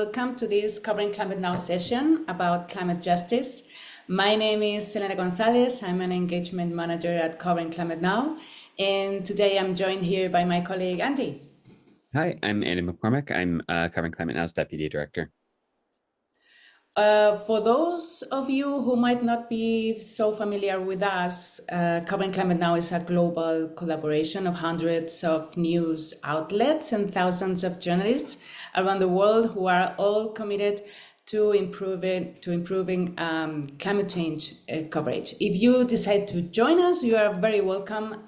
Welcome to this Covering Climate Now session about climate justice. My name is Selena Gonzalez. I'm an engagement manager at Covering Climate Now. And today I'm joined here by my colleague, Andy. Hi, I'm Andy McCormick. I'm Covering Climate Now's Deputy Director. For those of you who might not be so familiar with us, Covering Climate Now is a global collaboration of hundreds of news outlets and thousands of journalists around the world who are all committed to improving climate change coverage. If you decide to join us, you are very welcome.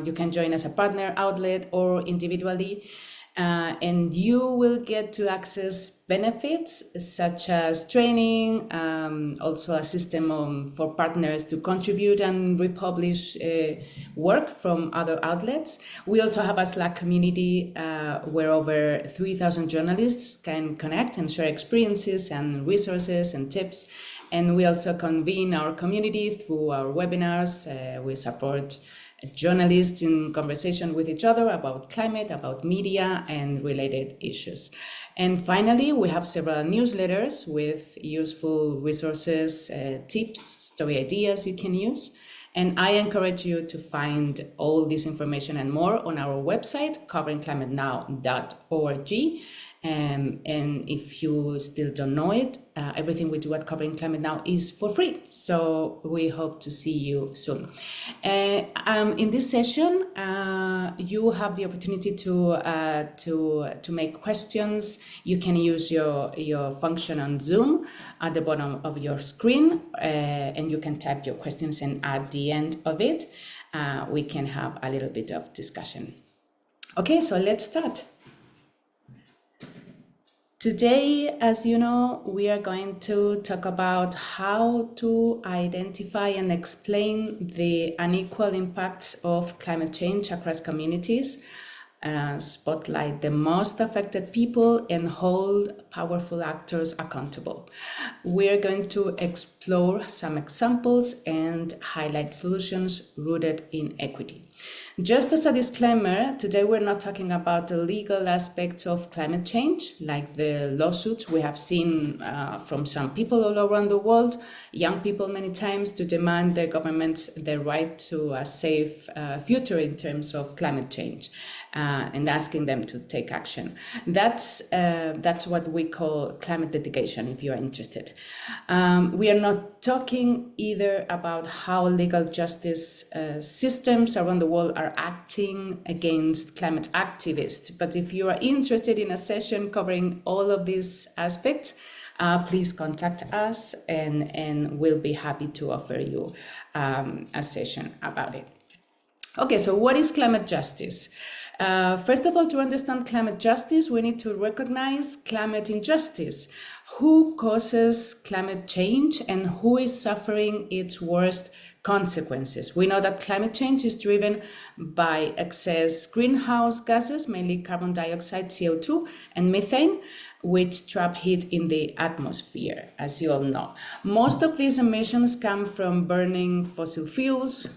You can join as a partner outlet or individually. And you will get to access benefits such as training, also a system for partners to contribute and republish work from other outlets. We also have a Slack community where over 3,000 journalists can connect and share experiences and resources and tips. And we also convene our community through our webinars. We support journalists in conversation with each other about climate, about media, and related issues. And finally, we have several newsletters with useful resources, tips, story ideas you can use. And I encourage you to find all this information and more on our website, coveringclimatenow.org. And if you still don't know it, everything we do at Covering Climate Now is for free. So we hope to see you soon. In this session, you have the opportunity to make questions. You can use your function on Zoom at the bottom of your screen, and you can type your questions, and at the end of it, we can have a little bit of discussion. Okay, so let's start. Today, as you know, we are going to talk about how to identify and explain the unequal impacts of climate change across communities, spotlight the most affected people, and hold powerful actors accountable. We are going to explore some examples and highlight solutions rooted in equity. Just as a disclaimer, today we're not talking about the legal aspects of climate change, like the lawsuits we have seen from some people all around the world, young people many times, to demand their governments the right to a safe future in terms of climate change, and asking them to take action. That's what we call climate litigation, if you are interested. We are not talking either about how legal justice systems around the world are acting against climate activists. But if you are interested in a session covering all of these aspects, please contact us, and we'll be happy to offer you a session about it. Okay, so what is climate justice? First of all, to understand climate justice, we need to recognize climate injustice. Who causes climate change and who is suffering its worst consequences? We know that climate change is driven by excess greenhouse gases, mainly carbon dioxide, CO2, and methane, which trap heat in the atmosphere, as you all know. Most of these emissions come from burning fossil fuels,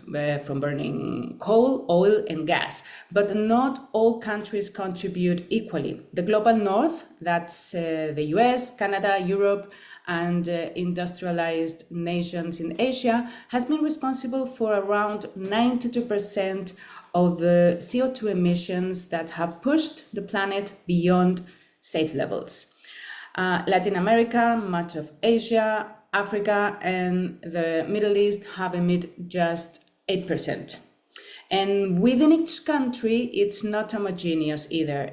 from burning coal, oil, and gas, but not all countries contribute equally. The global north, that's the US, Canada, Europe, and industrialized nations in Asia, has been responsible for around 92% of the CO2 emissions that have pushed the planet beyond safe levels. Latin America, much of Asia, Africa, and the Middle East have emitted just 8%. And within each country, it's not homogeneous either.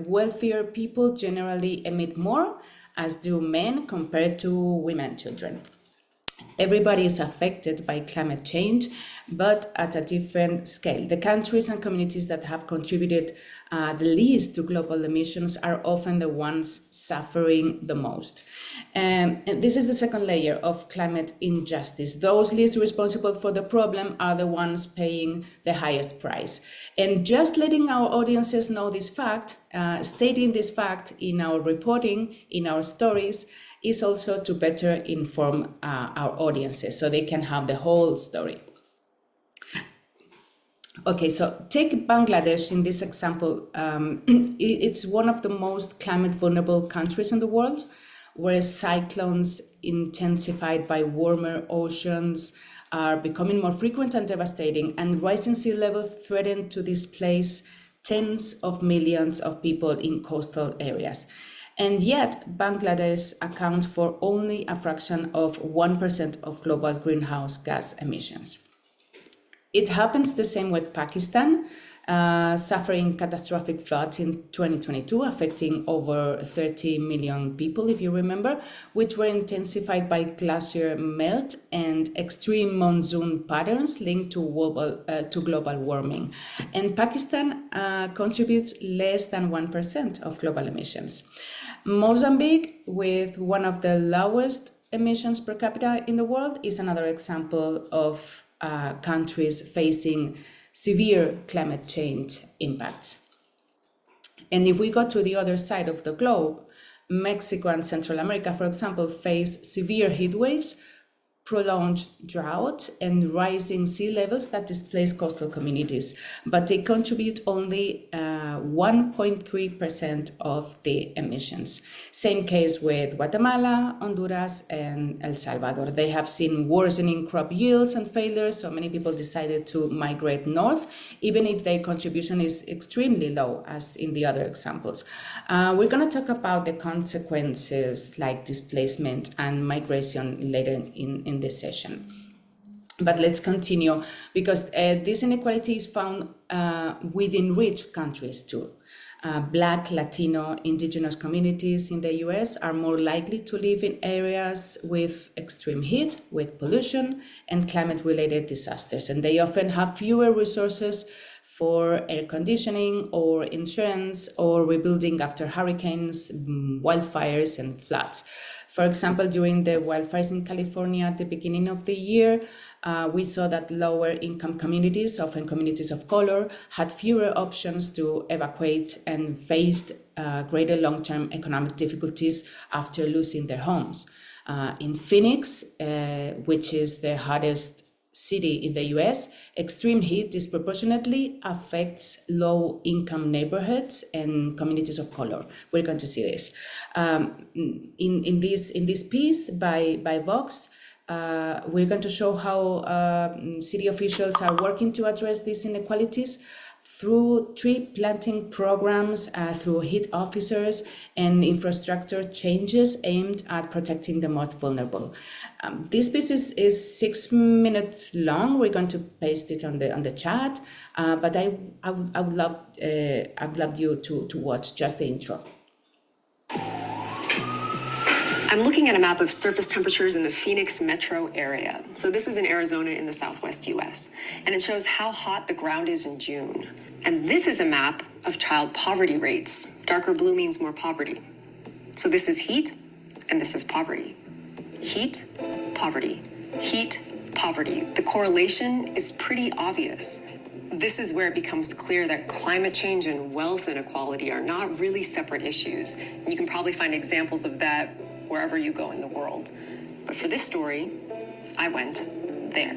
Wealthier people generally emit more, as do men compared to women and children. Everybody is affected by climate change, but at a different scale. The countries and communities that have contributed the least to global emissions are often the ones suffering the most. And this is the second layer of climate injustice. Those least responsible for the problem are the ones paying the highest price. And just letting our audiences know this fact, stating this fact in our reporting, in our stories, is also to better inform our audiences so they can have the whole story. Okay, so take Bangladesh in this example. It's one of the most climate vulnerable countries in the world, where cyclones intensified by warmer oceans are becoming more frequent and devastating, and rising sea levels threaten to displace tens of millions of people in coastal areas. And yet, Bangladesh accounts for only a fraction of 1% of global greenhouse gas emissions. It happens the same with Pakistan, suffering catastrophic floods in 2022, affecting over 30 million people, if you remember, which were intensified by glacier melt and extreme monsoon patterns linked to global warming. And Pakistan contributes less than 1% of global emissions. Mozambique, with one of the lowest emissions per capita in the world, is another example of countries facing severe climate change impacts. And if we go to the other side of the globe, Mexico and Central America, for example, face severe heat waves, prolonged drought, and rising sea levels that displace coastal communities, but they contribute only 1.3% of the emissions. Same case with Guatemala, Honduras, and El Salvador. They have seen worsening crop yields and failures, so many people decided to migrate north, even if their contribution is extremely low, as in the other examples. We're going to talk about the consequences like displacement and migration later in this session. But let's continue, because this inequality is found within rich countries too. Black, Latino, indigenous communities in the US are more likely to live in areas with extreme heat, with pollution, and climate-related disasters. And they often have fewer resources for air conditioning or insurance or rebuilding after hurricanes, wildfires, and floods. For example, during the wildfires in California at the beginning of the year, we saw that lower income communities, often communities of color, had fewer options to evacuate and faced greater long-term economic difficulties after losing their homes. In Phoenix, which is the hottest city in the US, extreme heat disproportionately affects low-income neighborhoods and communities of color. We're going to see this. In this piece by Vox, we're going to show how city officials are working to address these inequalities through tree planting programs, through heat officers, and infrastructure changes aimed at protecting the most vulnerable. This piece is 6 minutes long. We're going to paste it on the chat, but I would love you to watch just the intro. I'm looking at a map of surface temperatures in the Phoenix metro area. So this is in Arizona in the southwest US, and it shows how hot the ground is in June. And this is a map of child poverty rates. Darker blue means more poverty. So this is heat, and this is poverty. Heat, poverty. Heat, poverty. The correlation is pretty obvious. This is where it becomes clear that climate change and wealth inequality are not really separate issues. And you can probably find examples of that wherever you go in the world. But for this story, I went there.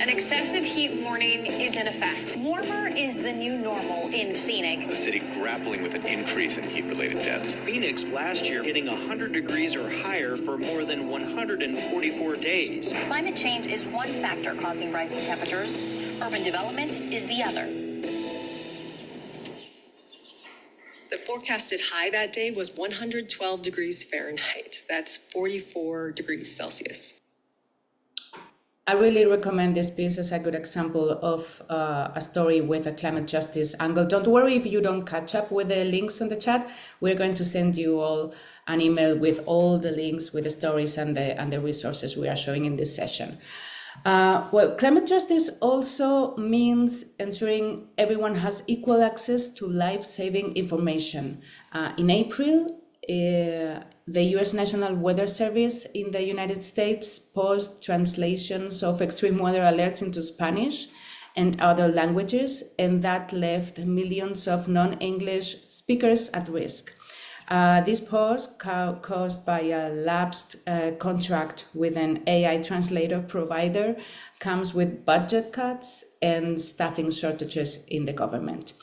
An excessive heat warning is in effect. Warmer is the new normal in Phoenix. The city grappling with an increase in heat-related deaths. Phoenix last year hitting 100 degrees or higher for more than 144 days. Climate change is one factor causing rising temperatures. Urban development is the other. The forecasted high that day was 112 degrees Fahrenheit. That's 44 degrees Celsius. I really recommend this piece as a good example of a story with a climate justice angle. Don't worry if you don't catch up with the links in the chat. We're going to send you all an email with all the links, with the stories and the resources we are showing in this session. Well, climate justice also means ensuring everyone has equal access to life-saving information. In April, the US National Weather Service in the United States paused translations of extreme weather alerts into Spanish and other languages, and that left millions of non-English speakers at risk. This pause, caused by a lapsed contract with an AI translator provider, comes with budget cuts and staffing shortages in the government.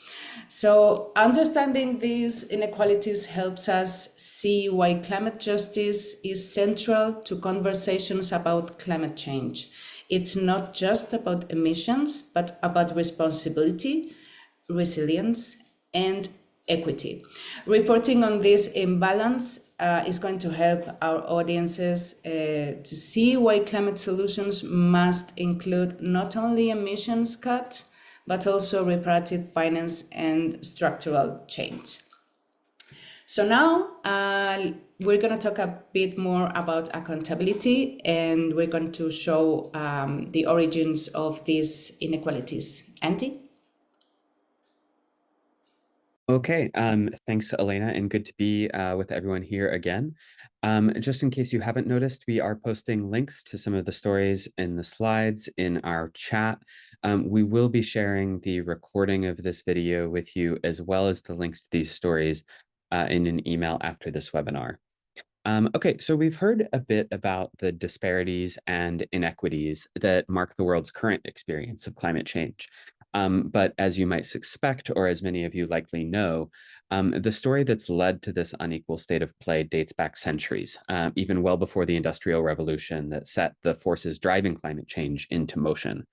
So, understanding these inequalities helps us see why climate justice is central to conversations about climate change. It's not just about emissions, but about responsibility, resilience, and equity. Reporting on this imbalance is going to help our audiences to see why climate solutions must include not only emissions cuts, but also reparative finance and structural change. So now we're going to talk a bit more about accountability, and we're going to show the origins of these inequalities. Andy? Okay, thanks, Elena, and good to be with everyone here again. Just in case you haven't noticed, we are posting links to some of the stories in the slides in our chat. We will be sharing the recording of this video with you, as well as the links to these stories in an email after this webinar. Okay, so we've heard a bit about the disparities and inequities that mark the world's current experience of climate change. But as you might suspect, or as many of you likely know, the story that's led to this unequal state of play dates back centuries, even well before the Industrial Revolution that set the forces driving climate change into motion.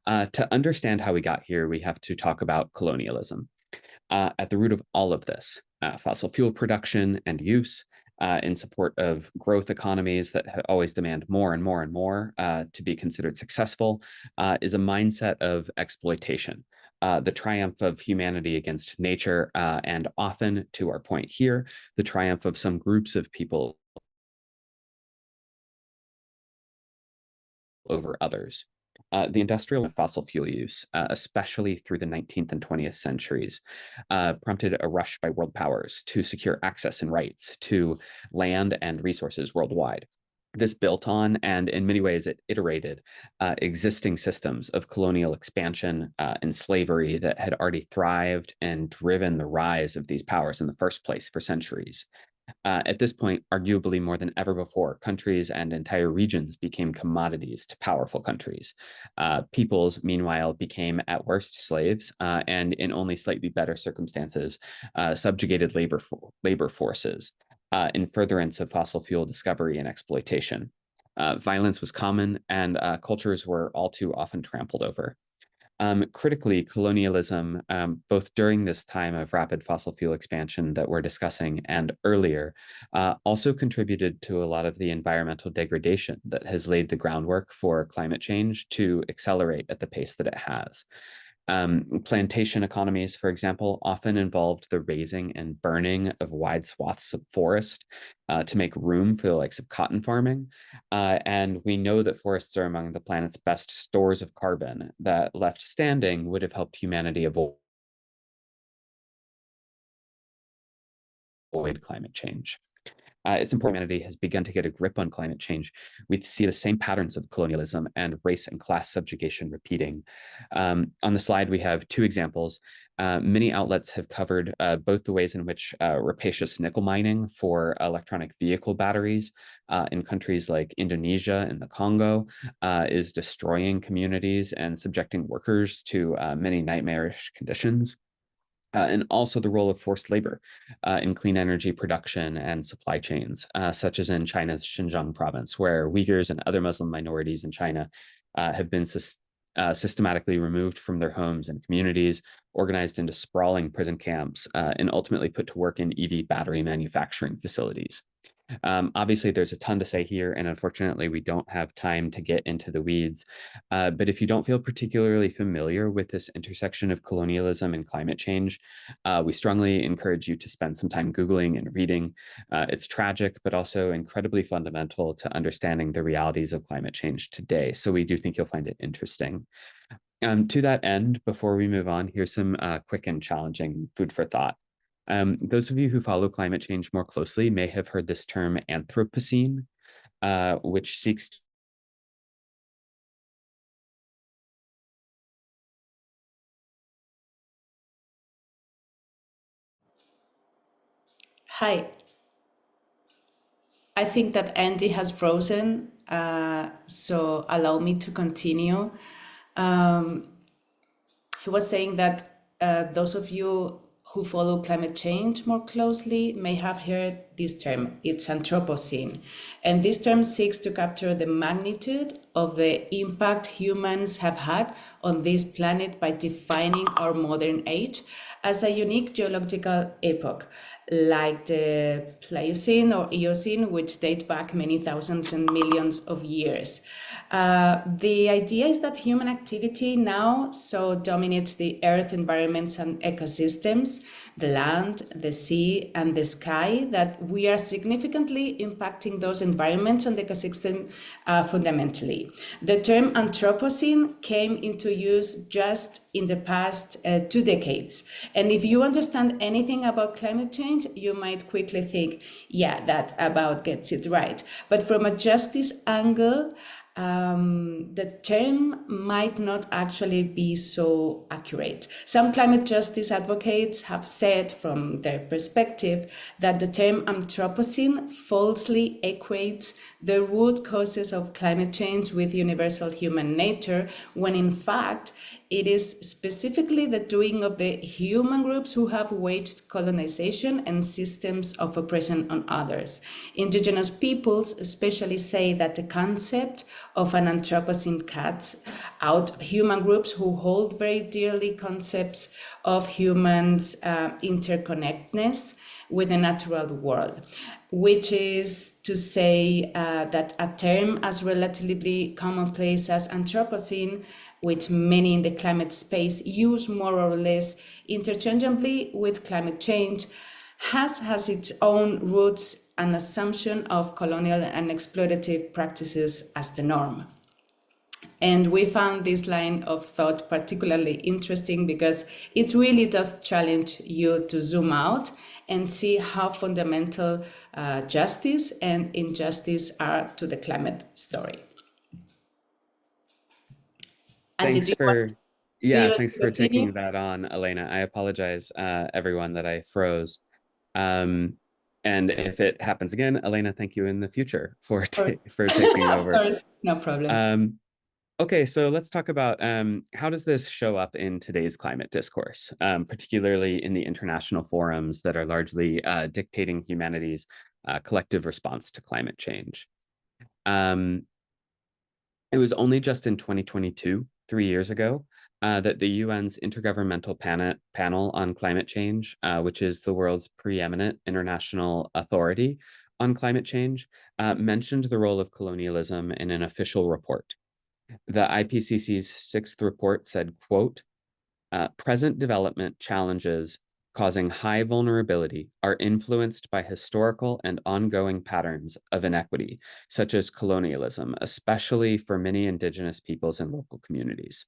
To understand how we got here, we have to talk about colonialism. At the root of all of this, fossil fuel production and use in support of growth economies that always demand more and more and more to be considered successful is a mindset of exploitation. The triumph of humanity against nature, and often, to our point here, the triumph of some groups of people over others. The industrial and fossil fuel use, especially through the 19th and 20th centuries, prompted a rush by world powers to secure access and rights to land and resources worldwide. This built on, and in many ways it iterated, existing systems of colonial expansion and slavery that had already thrived and driven the rise of these powers in the first place for centuries. At this point, arguably more than ever before, countries and entire regions became commodities to powerful countries. Peoples, meanwhile, became at worst slaves, and in only slightly better circumstances, subjugated labor forces in furtherance of fossil fuel discovery and exploitation. Violence was common, and cultures were all too often trampled over. Critically, colonialism, both during this time of rapid fossil fuel expansion that we're discussing and earlier, also contributed to a lot of the environmental degradation that has laid the groundwork for climate change to accelerate at the pace that it has. Plantation economies, for example, often involved the razing and burning of wide swaths of forest to make room for the likes of cotton farming. And we know that forests are among the planet's best stores of carbon that, left standing, would have helped humanity avoid climate change. It's important humanity has begun to get a grip on climate change. We see the same patterns of colonialism and race and class subjugation repeating. On the slide, we have two examples. Many outlets have covered both the ways in which rapacious nickel mining for electronic vehicle batteries in countries like Indonesia and the Congo is destroying communities and subjecting workers to many nightmarish conditions. And also the role of forced labor in clean energy production and supply chains, such as in China's Xinjiang province, where Uyghurs and other Muslim minorities in China have been systematically removed from their homes and communities, organized into sprawling prison camps, and ultimately put to work in EV battery manufacturing facilities. Obviously, there's a ton to say here, and unfortunately, we don't have time to get into the weeds. But if you don't feel particularly familiar with this intersection of colonialism and climate change, we strongly encourage you to spend some time Googling and reading. It's tragic, but also incredibly fundamental to understanding the realities of climate change today. So we do think you'll find it interesting. To that end, before we move on, here's some quick and challenging food for thought. Those of you who follow climate change more closely may have heard this term Anthropocene, which seeks Hi. I think that Andy has frozen, so allow me to continue. Um, he was saying that those of you who follow climate change more closely may have heard this term. It's Anthropocene. And this term seeks to capture the magnitude of the impact humans have had on this planet by defining our modern age as a unique geological epoch, like the Pliocene or Eocene, which date back many thousands and millions of years. The idea is that human activity now so dominates the earth environments and ecosystems, the land, the sea, and the sky, that we are significantly impacting those environments and ecosystem fundamentally. The term Anthropocene came into use just in the past 2 decades. And if you understand anything about climate change, you might quickly think, yeah, that about gets it right. But from a justice angle, the term might not actually be so accurate. Some climate justice advocates have said from their perspective that the term Anthropocene falsely equates the root causes of climate change with universal human nature, when in fact it is specifically the doing of the human groups who have waged colonization and systems of oppression on others. Indigenous peoples especially say that the concept of an Anthropocene cuts out human groups who hold very dearly concepts of humans' interconnectedness with the natural world, which is to say that a term as relatively commonplace as Anthropocene, which many in the climate space use more or less interchangeably with climate change, has its own roots and assumption of colonial and exploitative practices as the norm. And we found this line of thought particularly interesting because it really does challenge you to zoom out and see how fundamental justice and injustice are to the climate story. And Thanks did for, you thanks for continue? taking that on, Elena. I apologize, everyone, that I froze. And if it happens again, Elena, thank you in the future for for taking Of over. course, no problem. Okay, so let's talk about how does this show up in today's climate discourse, particularly in the international forums that are largely dictating humanity's collective response to climate change. It was only just in 2022, 3 years ago, that the UN's Intergovernmental Panel on Climate Change, which is the world's preeminent international authority on climate change, mentioned the role of colonialism in an official report. The IPCC's sixth report said, quote, present development challenges causing high vulnerability are influenced by historical and ongoing patterns of inequity, such as colonialism, especially for many indigenous peoples and local communities.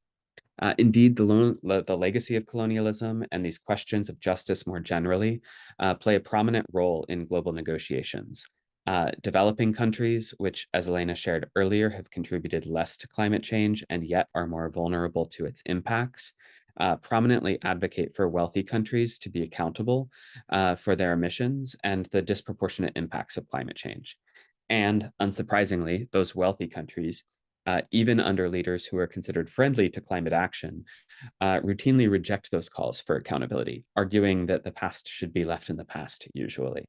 Indeed, the legacy of colonialism and these questions of justice more generally play a prominent role in global negotiations. Developing countries, which, as Elena shared earlier, have contributed less to climate change and yet are more vulnerable to its impacts, prominently advocate for wealthy countries to be accountable for their emissions and the disproportionate impacts of climate change. And unsurprisingly, those wealthy countries, even under leaders who are considered friendly to climate action, routinely reject those calls for accountability, arguing that the past should be left in the past, usually.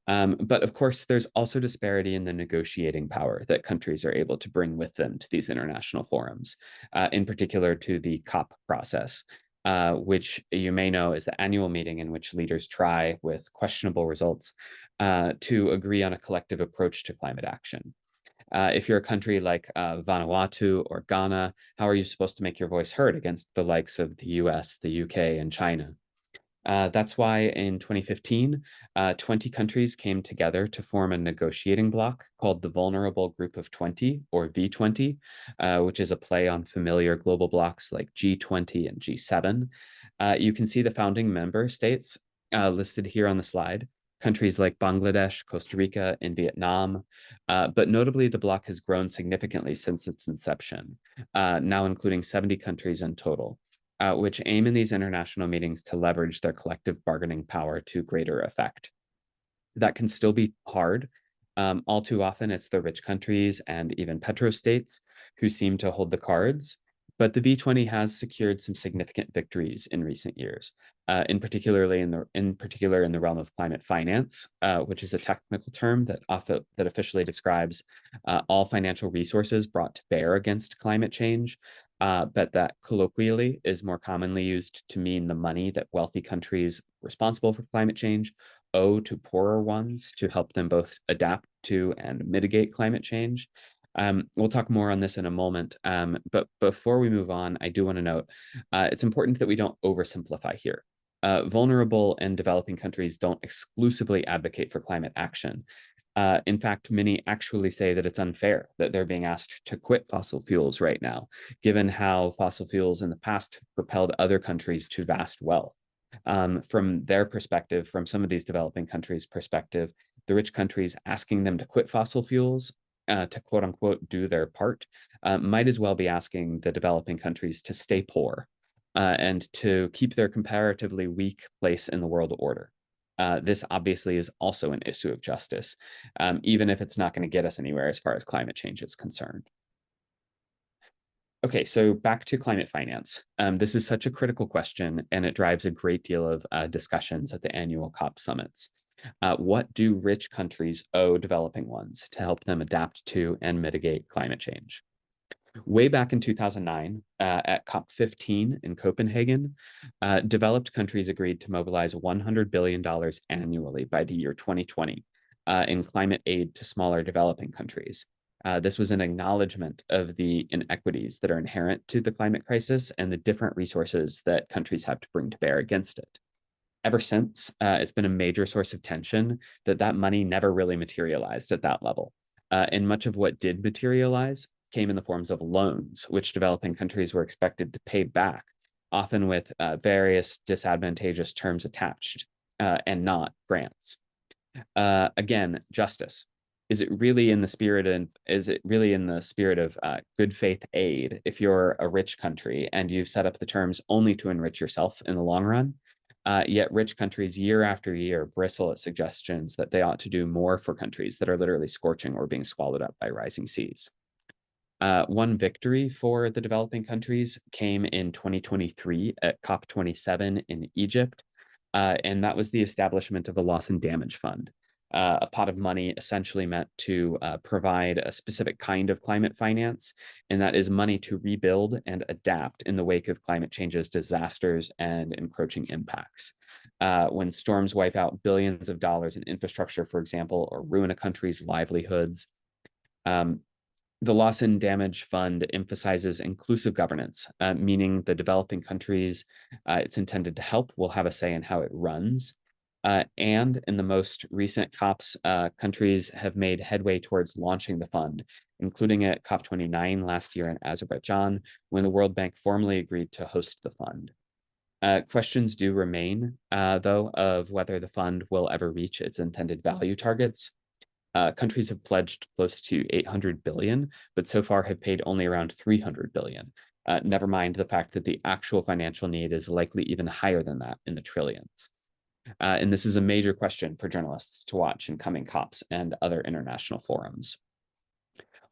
But of course, there's also disparity in the negotiating power that countries are able to bring with them to these international forums, in particular to the COP process, which you may know is the annual meeting in which leaders try, with questionable results, to agree on a collective approach to climate action. If you're a country like Vanuatu or Ghana, how are you supposed to make your voice heard against the likes of the US, the UK, and China? That's why in 2015, 20 countries came together to form a negotiating bloc called the Vulnerable Group of 20, or V20, which is a play on familiar global blocs like G20 and G7. You can see the founding member states listed here on the slide, countries like Bangladesh, Costa Rica, and Vietnam. But notably, the bloc has grown significantly since its inception, now including 70 countries in total. Which aim in these international meetings to leverage their collective bargaining power to greater effect. That can still be hard. All too often, it's the rich countries and even petrostates who seem to hold the cards. But the V20 has secured some significant victories in recent years, in particular in the realm of climate finance, which is a technical term that officially describes all financial resources brought to bear against climate change, but that colloquially is more commonly used to mean the money that wealthy countries responsible for climate change owe to poorer ones to help them both adapt to and mitigate climate change. We'll talk more on this in a moment, but before we move on, I do want to note it's important that we don't oversimplify here. Vulnerable and developing countries don't exclusively advocate for climate action. In fact, many actually say that it's unfair that they're being asked to quit fossil fuels right now, given how fossil fuels in the past propelled other countries to vast wealth. From their perspective, from some of these developing countries' perspective, the rich countries asking them to quit fossil fuels to quote unquote do their part might as well be asking the developing countries to stay poor and to keep their comparatively weak place in the world order. This obviously is also an issue of justice, even if it's not going to get us anywhere as far as climate change is concerned. Okay, so back to climate finance. This is such a critical question, and it drives a great deal of discussions at the annual COP summits. What do rich countries owe developing ones to help them adapt to and mitigate climate change? Way back in 2009, at COP15 in Copenhagen, developed countries agreed to mobilize $100 billion annually by the year 2020 in climate aid to smaller developing countries. This was an acknowledgement of the inequities that are inherent to the climate crisis and the different resources that countries have to bring to bear against it. Ever since, it's been a major source of tension that money never really materialized at that level. And much of what did materialize came in the forms of loans, which developing countries were expected to pay back, often with various disadvantageous terms attached, and not grants. Again, justice. Is it really in the spirit of good faith aid if you're a rich country and you've set up the terms only to enrich yourself in the long run? Yet rich countries year after year bristle at suggestions that they ought to do more for countries that are literally scorching or being swallowed up by rising seas. One victory for the developing countries came in 2023 at COP27 in Egypt, and that was the establishment of a loss and damage fund, a pot of money essentially meant to provide a specific kind of climate finance, and that is money to rebuild and adapt in the wake of climate change's disasters and encroaching impacts. When storms wipe out billions of dollars in infrastructure, for example, or ruin a country's livelihoods, the Loss and Damage Fund emphasizes inclusive governance, meaning the developing countries it's intended to help will have a say in how it runs. And in the most recent COPs, countries have made headway towards launching the fund, including at COP29 last year in Azerbaijan, when the World Bank formally agreed to host the fund. Questions do remain, though, of whether the fund will ever reach its intended value targets. Countries have pledged close to 800 billion, but so far have paid only around 300 billion. Never mind the fact that the actual financial need is likely even higher than that in the trillions. And this is a major question for journalists to watch in coming COPs and other international forums.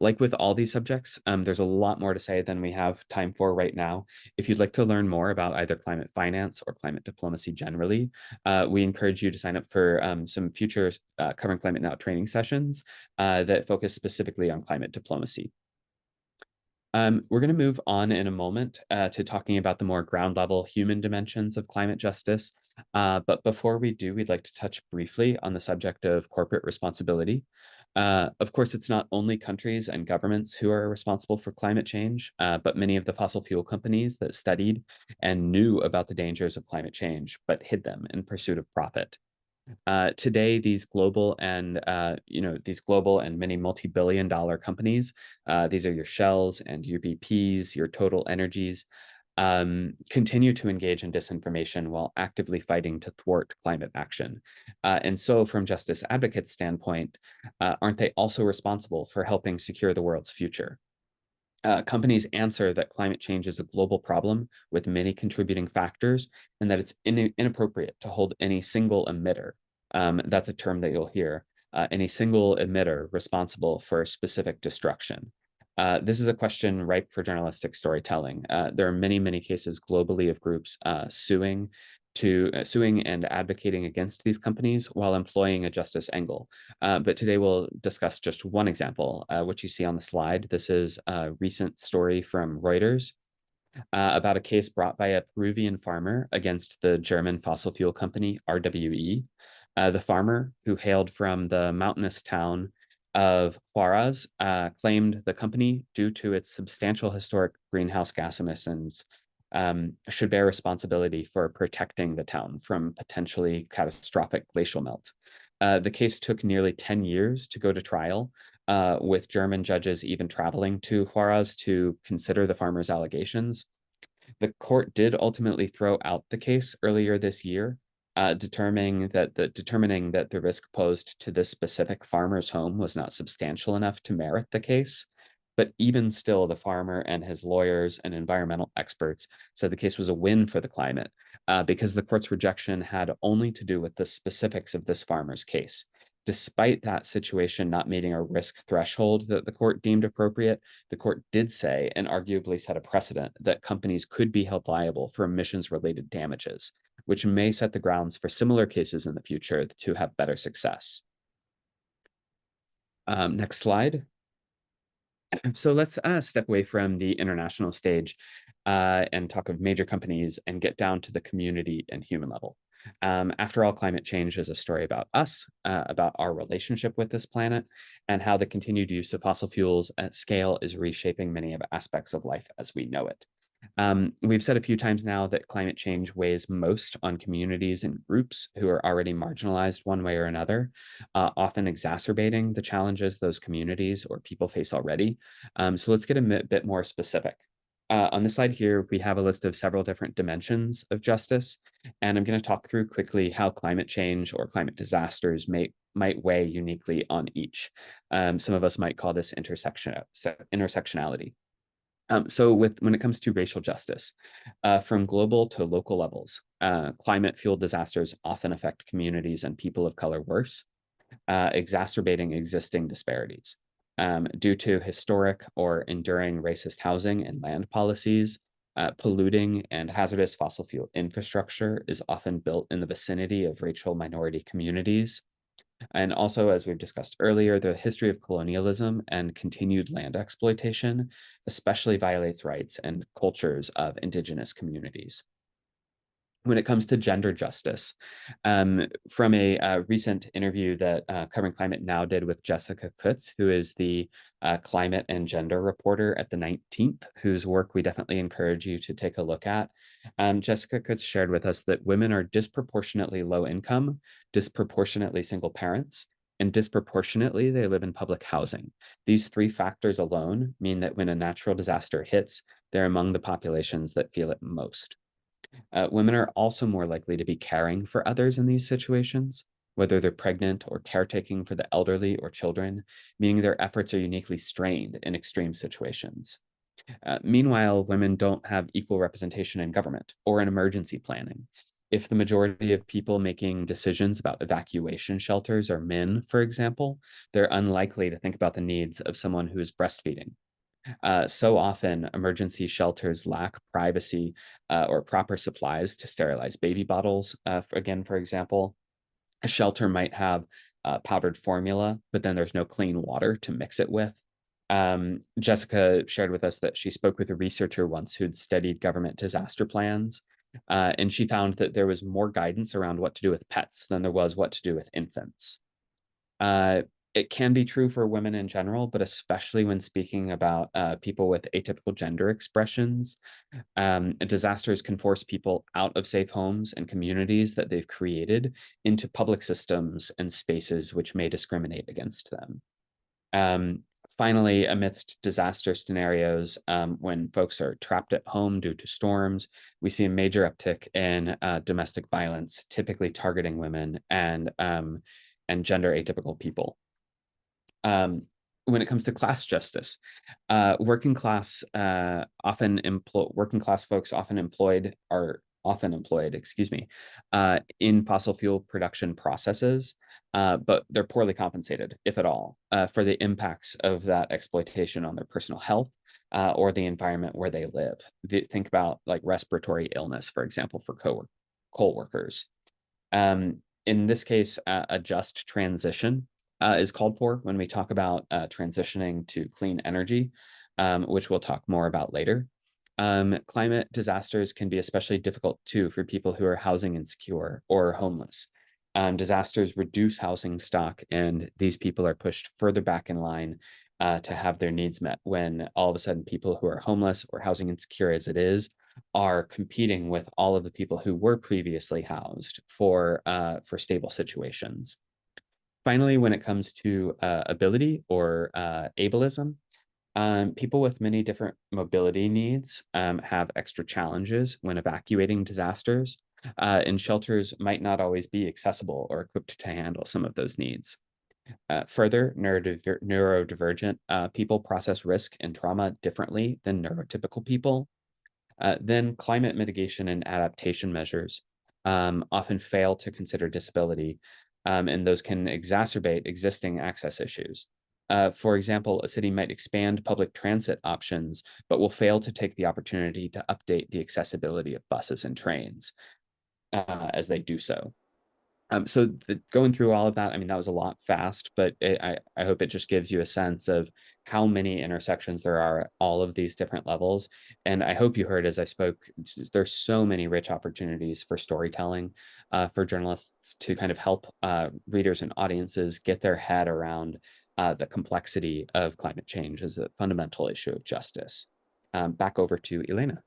Like with all these subjects, there's a lot more to say than we have time for right now. If you'd like to learn more about either climate finance or climate diplomacy generally, we encourage you to sign up for some future Covering Climate Now training sessions that focus specifically on climate diplomacy. We're going to move on in a moment to talking about the more ground level human dimensions of climate justice. But before we do, we'd like to touch briefly on the subject of corporate responsibility. Of course, it's not only countries and governments who are responsible for climate change, but many of the fossil fuel companies that studied and knew about the dangers of climate change, but hid them in pursuit of profit. Today, these global and many multi-billion-dollar companies, these are your Shells and your BPs, your Total Energies, continue to engage in disinformation while actively fighting to thwart climate action. And so from Justice Advocates' standpoint, aren't they also responsible for helping secure the world's future? Companies answer that climate change is a global problem with many contributing factors and that it's inappropriate to hold any single emitter That's a term that you'll hear. Any single emitter responsible for specific destruction. This is a question ripe for journalistic storytelling. There are many, many cases globally of groups suing and advocating against these companies while employing a justice angle. But today we'll discuss just one example, which you see on the slide. This is a recent story from Reuters about a case brought by a Peruvian farmer against the German fossil fuel company RWE. The farmer, who hailed from the mountainous town of Huaraz, claimed the company, due to its substantial historic greenhouse gas emissions, should bear responsibility for protecting the town from potentially catastrophic glacial melt. The case took nearly 10 years to go to trial, with German judges even traveling to Juarez to consider the farmer's allegations. The court did ultimately throw out the case earlier this year, determining that the risk posed to this specific farmer's home was not substantial enough to merit the case. But even still, the farmer and his lawyers and environmental experts said the case was a win for the climate, because the court's rejection had only to do with the specifics of this farmer's case. Despite that situation not meeting a risk threshold that the court deemed appropriate, the court did say, and arguably set a precedent, that companies could be held liable for emissions-related damages, which may set the grounds for similar cases in the future to have better success. Next slide. So let's step away from the international stage and talk of major companies and get down to the community and human level. After all, climate change is a story about us, about our relationship with this planet, and how the continued use of fossil fuels at scale is reshaping many of aspects of life as we know it. We've said a few times now that climate change weighs most on communities and groups who are already marginalized one way or another, often exacerbating the challenges those communities or people face already. So let's get a bit more specific. On this slide here, we have a list of several different dimensions of justice, and I'm going to talk through quickly how climate change or climate disasters might weigh uniquely on each. Some of us might call this intersectionality. So when it comes to racial justice, from global to local levels, climate-fueled disasters often affect communities and people of color worse, exacerbating existing disparities. Due to historic or enduring racist housing and land policies, polluting and hazardous fossil fuel infrastructure is often built in the vicinity of racial minority communities. And also, as we've discussed earlier, the history of colonialism and continued land exploitation especially violates rights and cultures of indigenous communities. When it comes to gender justice, from a recent interview that Covering Climate Now did with Jessica Kutz, who is the climate and gender reporter at the 19th, whose work we definitely encourage you to take a look at. Jessica Kutz shared with us that women are disproportionately low income, disproportionately single parents, and disproportionately they live in public housing. These three factors alone mean that when a natural disaster hits, they're among the populations that feel it most. Women are also more likely to be caring for others in these situations, whether they're pregnant or caretaking for the elderly or children, meaning their efforts are uniquely strained in extreme situations. Meanwhile, women don't have equal representation in government or in emergency planning. If the majority of people making decisions about evacuation shelters are men, for example, they're unlikely to think about the needs of someone who is breastfeeding. So often, emergency shelters lack privacy or proper supplies to sterilize baby bottles. For example, a shelter might have powdered formula, but then there's no clean water to mix it with. Jessica shared with us that she spoke with a researcher once who'd studied government disaster plans, and she found that there was more guidance around what to do with pets than there was what to do with infants. It can be true for women in general, but especially when speaking about people with atypical gender expressions. Disasters can force people out of safe homes and communities that they've created into public systems and spaces which may discriminate against them. Finally, amidst disaster scenarios, when folks are trapped at home due to storms, we see a major uptick in domestic violence, typically targeting women and gender atypical people. When it comes to class justice, working class folks often employed are often employed, in fossil fuel production processes, but they're poorly compensated, if at all, for the impacts of that exploitation on their personal health or the environment where they live. Think about like respiratory illness, for example, for coal workers. In this case, a just transition is called for when we talk about transitioning to clean energy, which we'll talk more about later. Climate disasters can be especially difficult too for people who are housing insecure or homeless. Disasters reduce housing stock, and these people are pushed further back in line to have their needs met when all of a sudden people who are homeless or housing insecure as it is are competing with all of the people who were previously housed for stable situations. Finally, when it comes to ability or ableism, people with many different mobility needs have extra challenges when evacuating disasters, and shelters might not always be accessible or equipped to handle some of those needs. Further, neurodivergent people process risk and trauma differently than neurotypical people. Then climate mitigation and adaptation measures often fail to consider disability, and those can exacerbate existing access issues. For example, a city might expand public transit options, but will fail to take the opportunity to update the accessibility of buses and trains as they do so. So going through all of that, I mean, that was a lot fast, but I hope it just gives you a sense of how many intersections there are at all of these different levels. And I hope you heard as I spoke, there's so many rich opportunities for storytelling, for journalists to kind of help readers and audiences get their head around the complexity of climate change as a fundamental issue of justice. Back over to Elena.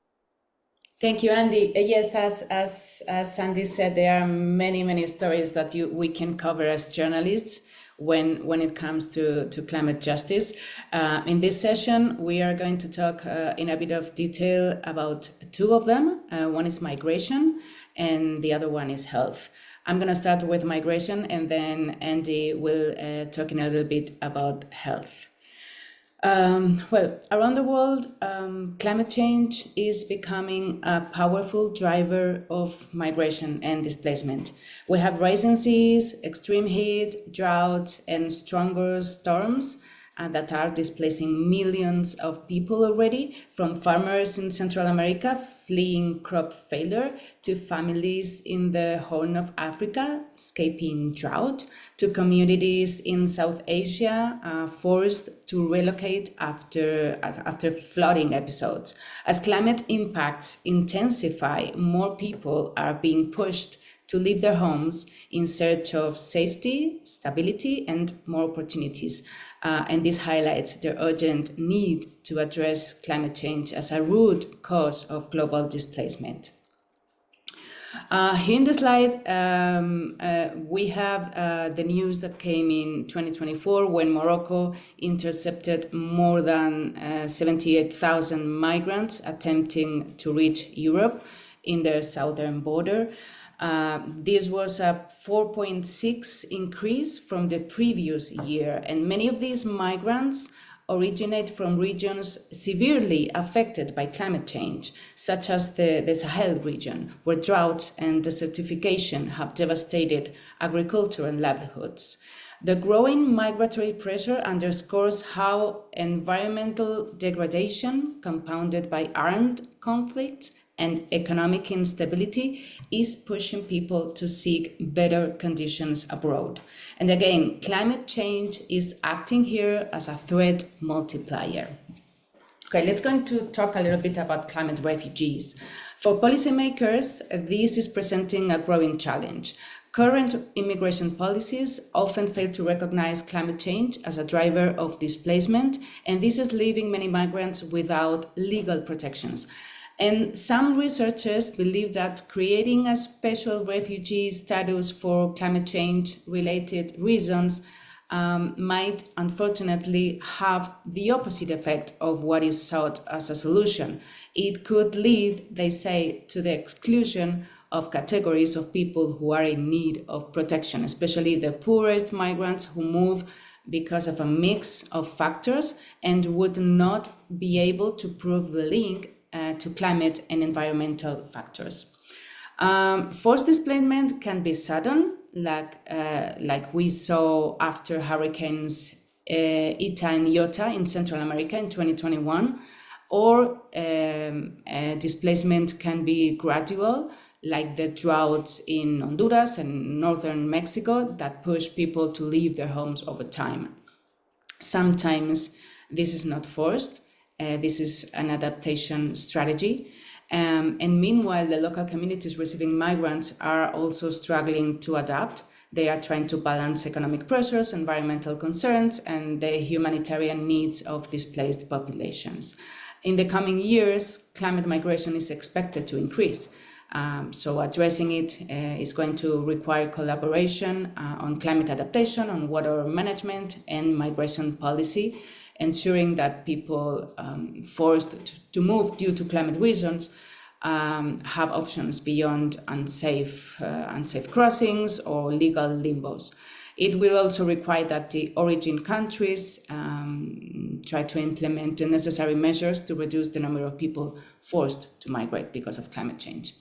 Thank you, Andy. Yes, as Andy said, there are many stories that we can cover as journalists when it comes to climate justice. In this session, we are going to talk in a bit of detail about two of them. One is migration, and the other one is health. I'm going to start with migration, and then Andy will talk in a little bit about health. Well, around the world, climate change is becoming a powerful driver of migration and displacement. We have rising seas, extreme heat, drought, and stronger storms that are displacing millions of people already, from farmers in Central America fleeing crop failure to families in the Horn of Africa escaping drought, to communities in South Asia forced to relocate after flooding episodes. As climate impacts intensify, more people are being pushed to leave their homes in search of safety, stability, and more opportunities. And this highlights the urgent need to address climate change as a root cause of global displacement. Here in the slide, we have the news that came in 2024 when Morocco intercepted more than 78,000 migrants attempting to reach Europe in their southern border. This was a 4.6 increase from the previous year, and many of these migrants originate from regions severely affected by climate change, such as the Sahel region, where drought and desertification have devastated agriculture and livelihoods. The growing migratory pressure underscores how environmental degradation, compounded by armed conflicts and economic instability, is pushing people to seek better conditions abroad. And again, climate change is acting here as a threat multiplier. Okay, let's go to talk a little bit about climate refugees. For policymakers, this is presenting a growing challenge. Current immigration policies often fail to recognize climate change as a driver of displacement, and this is leaving many migrants without legal protections. And some researchers believe that creating a special refugee status for climate change related reasons might unfortunately have the opposite effect of what is sought as a solution. It could lead, they say, to the exclusion of categories of people who are in need of protection, especially the poorest migrants who move because of a mix of factors and would not be able to prove the link to climate and environmental factors. Forced displacement can be sudden, like we saw after hurricanes Eta and Iota in Central America in 2021, or displacement can be gradual, like the droughts in Honduras and northern Mexico that push people to leave their homes over time. Sometimes this is not forced, this is an adaptation strategy. And meanwhile, the local communities receiving migrants are also struggling to adapt. They are trying to balance economic pressures, environmental concerns, and the humanitarian needs of displaced populations. In the coming years, climate migration is expected to increase. So addressing it is going to require collaboration on climate adaptation, on water management, and migration policy, ensuring that people forced to move due to climate reasons have options beyond unsafe crossings or legal limbos. It will also require that the origin countries try to implement the necessary measures to reduce the number of people forced to migrate because of climate change.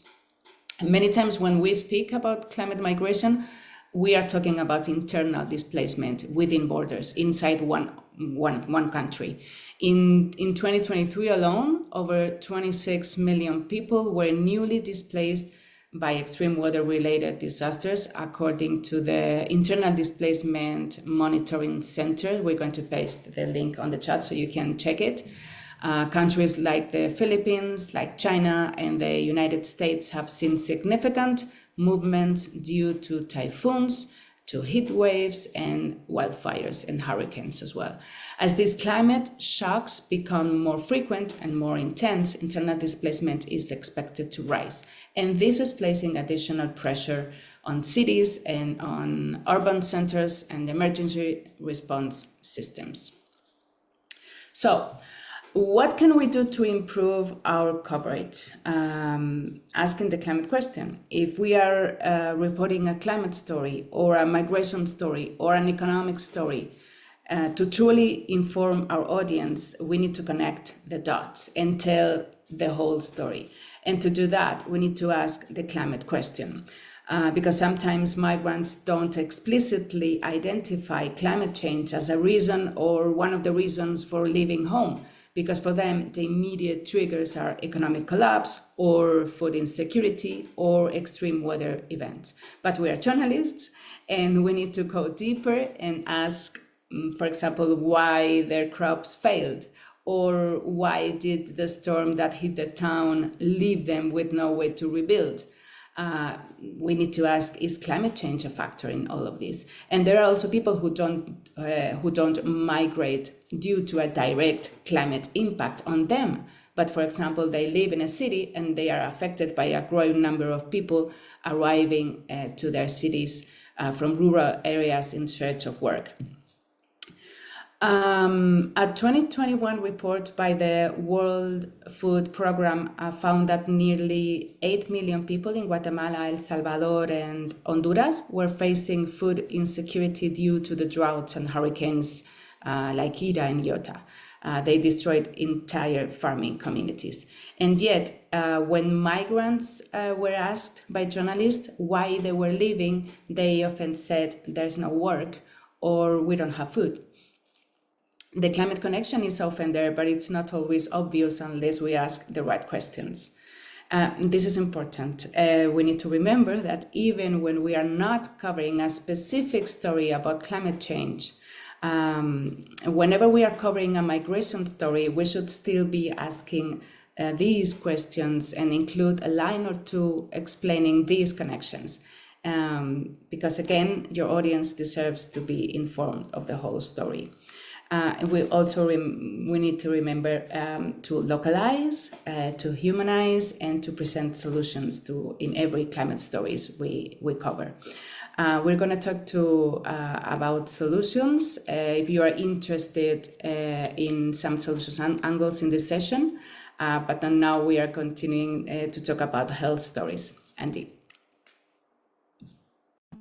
And many times when we speak about climate migration, we are talking about internal displacement within borders, inside one country. In 2023 alone, over 26 million people were newly displaced by extreme weather-related disasters, according to the Internal Displacement Monitoring Center. We're going to paste the link on the chat so you can check it. Countries like the Philippines, like China, and the United States have seen significant movements due to typhoons, to heat waves, and wildfires and hurricanes as well. As these climate shocks become more frequent and more intense, internal displacement is expected to rise. And this is placing additional pressure on cities and on urban centers and emergency response systems. So, what can we do to improve our coverage? Asking the climate question. If we are reporting a climate story or a migration story or an economic story, to truly inform our audience, we need to connect the dots and tell the whole story. And to do that, we need to ask the climate question. Because sometimes migrants don't explicitly identify climate change as a reason or one of the reasons for leaving home, because for them, the immediate triggers are economic collapse or food insecurity or extreme weather events. But we are journalists and we need to go deeper and ask, for example, why their crops failed, or why did the storm that hit the town leave them with no way to rebuild? We need to ask, is climate change a factor in all of this? And there are also people who don't migrate due to a direct climate impact on them. But for example, they live in a city and they are affected by a growing number of people arriving to their cities from rural areas in search of work. A 2021 report by the World Food Program found that nearly 8 million people in Guatemala, El Salvador, and Honduras were facing food insecurity due to the droughts and hurricanes like Ida and Iota. They destroyed entire farming communities. And yet, when migrants were asked by journalists why they were leaving, they often said, there's no work or we don't have food. The climate connection is often there, but it's not always obvious unless we ask the right questions. This is important. We need to remember that even when we are not covering a specific story about climate change, whenever we are covering a migration story, we should still be asking these questions and include a line or two explaining these connections. Because again, your audience deserves to be informed of the whole story. We also we need to remember to localize, to humanize, and to present solutions in every climate stories we cover. We're going to talk about solutions. If you are interested in some solutions angles in this session, but then now we are continuing to talk about health stories. Andy.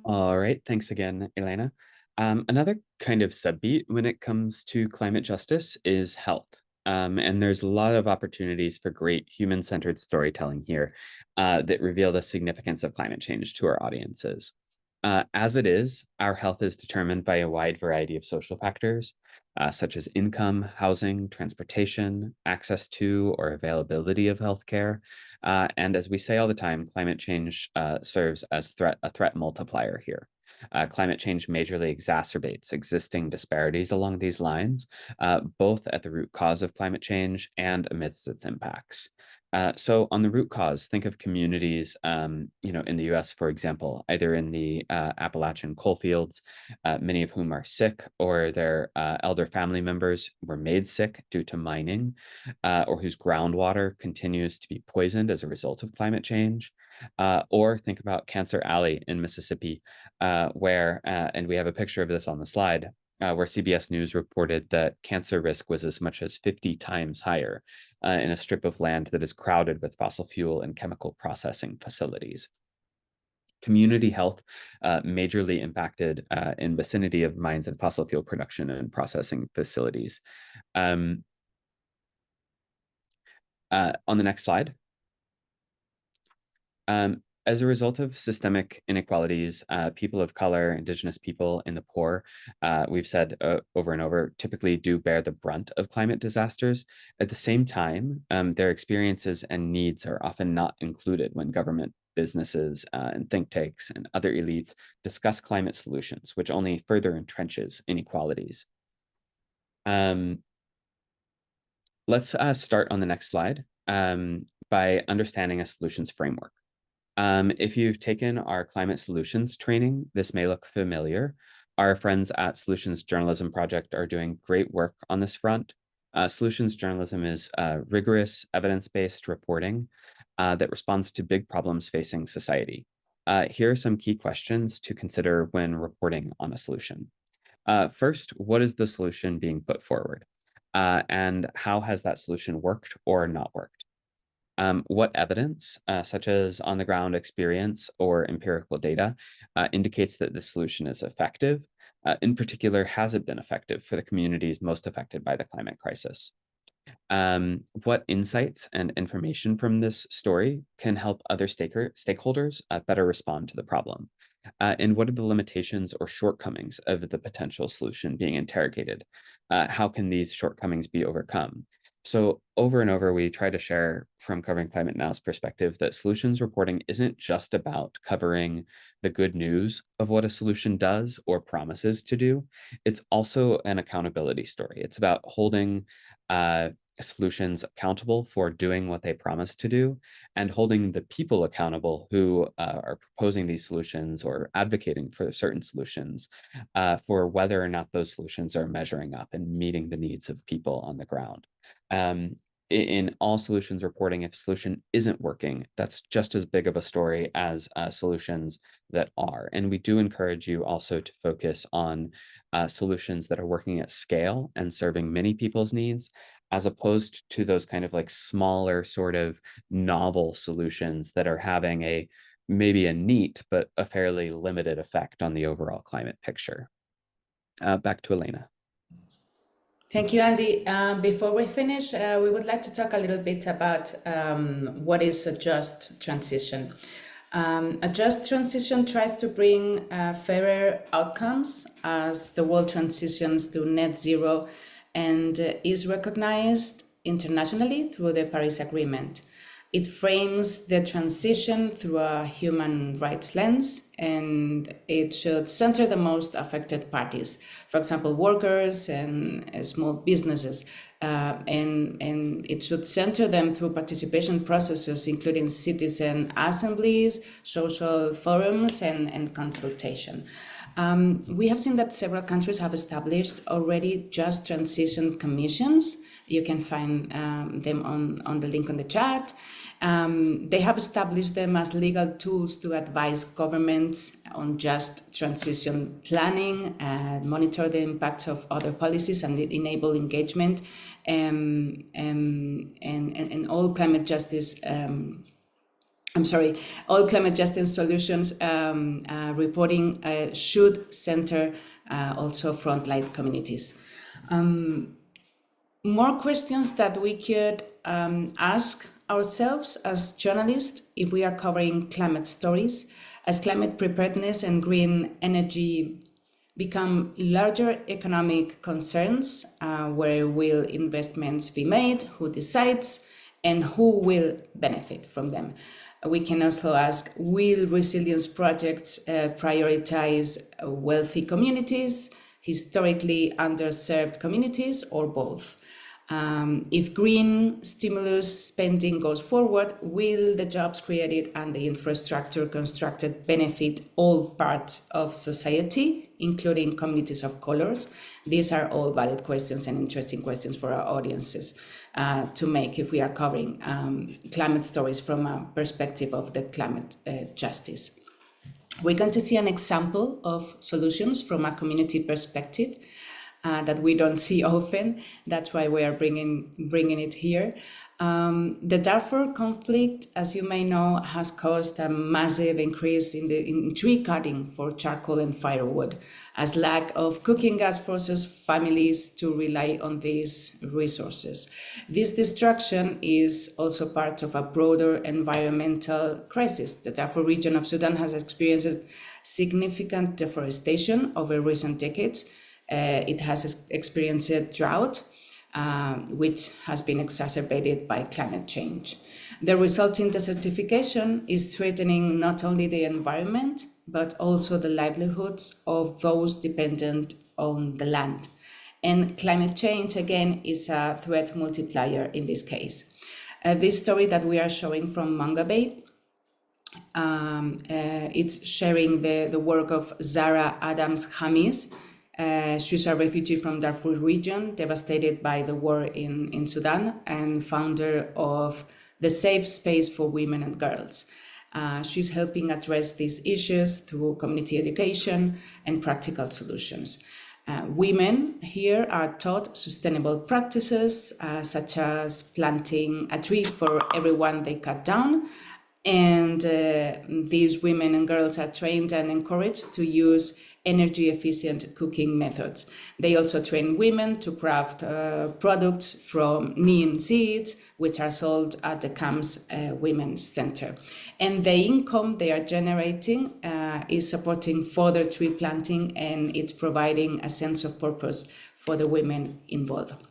All right, thanks again, Elena. Another kind of subbeat when it comes to climate justice is health. And there's a lot of opportunities for great human-centered storytelling here that reveal the significance of climate change to our audiences. As it is, our health is determined by a wide variety of social factors, such as income, housing, transportation, access to or availability of healthcare. And as we say all the time, climate change serves as a threat multiplier here. Climate change majorly exacerbates existing disparities along these lines, both at the root cause of climate change and amidst its impacts. So on the root cause, think of communities, in the US, for example, either in the Appalachian coalfields, many of whom are sick, or their elder family members were made sick due to mining, or whose groundwater continues to be poisoned as a result of climate change. Or think about Cancer Alley in Mississippi, where, and we have a picture of this on the slide, where CBS News reported that cancer risk was as much as 50 times higher in a strip of land that is crowded with fossil fuel and chemical processing facilities. Community health majorly impacted in vicinity of mines and fossil fuel production and processing facilities. On the next slide. As a result of systemic inequalities, people of color, Indigenous people, and the poor, we've said over and over, typically do bear the brunt of climate disasters. At the same time, their experiences and needs are often not included when government, businesses, and think tanks and other elites discuss climate solutions, which only further entrenches inequalities. Let's start on the next slide by understanding a solutions framework. If you've taken our climate solutions training, this may look familiar. Our friends at Solutions Journalism Project are doing great work on this front. Solutions journalism is rigorous, evidence-based reporting that responds to big problems facing society. Here are some key questions to consider when reporting on a solution. First, what is the solution being put forward? And how has that solution worked or not worked? What evidence, such as on-the-ground experience or empirical data, indicates that this solution is effective? In particular, has it been effective for the communities most affected by the climate crisis? What insights and information from this story can help other stakeholders better respond to the problem? And what are the limitations or shortcomings of the potential solution being interrogated? How can these shortcomings be overcome? So over and over, we try to share from Covering Climate Now's perspective that solutions reporting isn't just about covering the good news of what a solution does or promises to do. It's also an accountability story. It's about holding solutions accountable for doing what they promise to do and holding the people accountable who are proposing these solutions or advocating for certain solutions for whether or not those solutions are measuring up and meeting the needs of people on the ground. In all solutions reporting, if solution isn't working, that's just as big of a story as solutions that are. And we do encourage you also to focus on solutions that are working at scale and serving many people's needs, as opposed to those kind of like smaller sort of novel solutions that are having maybe a neat but a fairly limited effect on the overall climate picture. Back to Elena. Thank you, Andy. Before we finish, we would like to talk a little bit about what is a just transition. A just transition tries to bring fairer outcomes as the world transitions to net zero and is recognized internationally through the Paris Agreement. It frames the transition through a human rights lens, and it should center the most affected parties, for example, workers and small businesses. And it should center them through participation processes, including citizen assemblies, social forums, and consultation. We have seen that several countries have established already just transition commissions. You can find them on the link on the chat. They have established them as legal tools to advise governments on just transition planning, monitor the impacts of other policies, and enable engagement and all climate justice. All climate justice solutions reporting should center also frontline communities. more questions that we could ask ourselves as journalists if we are covering climate stories, as climate preparedness and green energy become larger economic concerns. Where will investments be made? Who decides? And who will benefit from them? We can also ask, will resilience projects prioritize wealthy communities, historically underserved communities, or both? If green stimulus spending goes forward, will the jobs created and the infrastructure constructed benefit all parts of society, including communities of colors? These are all valid questions and interesting questions for our audiences to make if we are covering climate stories from a perspective of the climate justice. We're going to see an example of solutions from a community perspective that we don't see often. That's why we are bringing it here. The Darfur conflict, as you may know, has caused a massive increase in tree cutting for charcoal and firewood, as lack of cooking gas forces families to rely on these resources. This destruction is also part of a broader environmental crisis. The Darfur region of Sudan has experienced significant deforestation over recent decades. It has experienced a drought, which has been exacerbated by climate change. The resulting desertification is threatening not only the environment, but also the livelihoods of those dependent on the land. And climate change, again, is a threat multiplier in this case. This story that we are showing from Mongabay, it's sharing the work of Zara Adams Hamis. She's a refugee from Darfur region, devastated by the war in Sudan, and founder of the Safe Space for Women and Girls. She's helping address these issues through community education and practical solutions. Women here are taught sustainable practices, such as planting a tree for every one they cut down. And these women and girls are trained and encouraged to use energy efficient cooking methods. They also train women to craft products from neem seeds, which are sold at the camp's Women's Center. And the income they are generating is supporting further tree planting, and it's providing a sense of purpose for the women involved.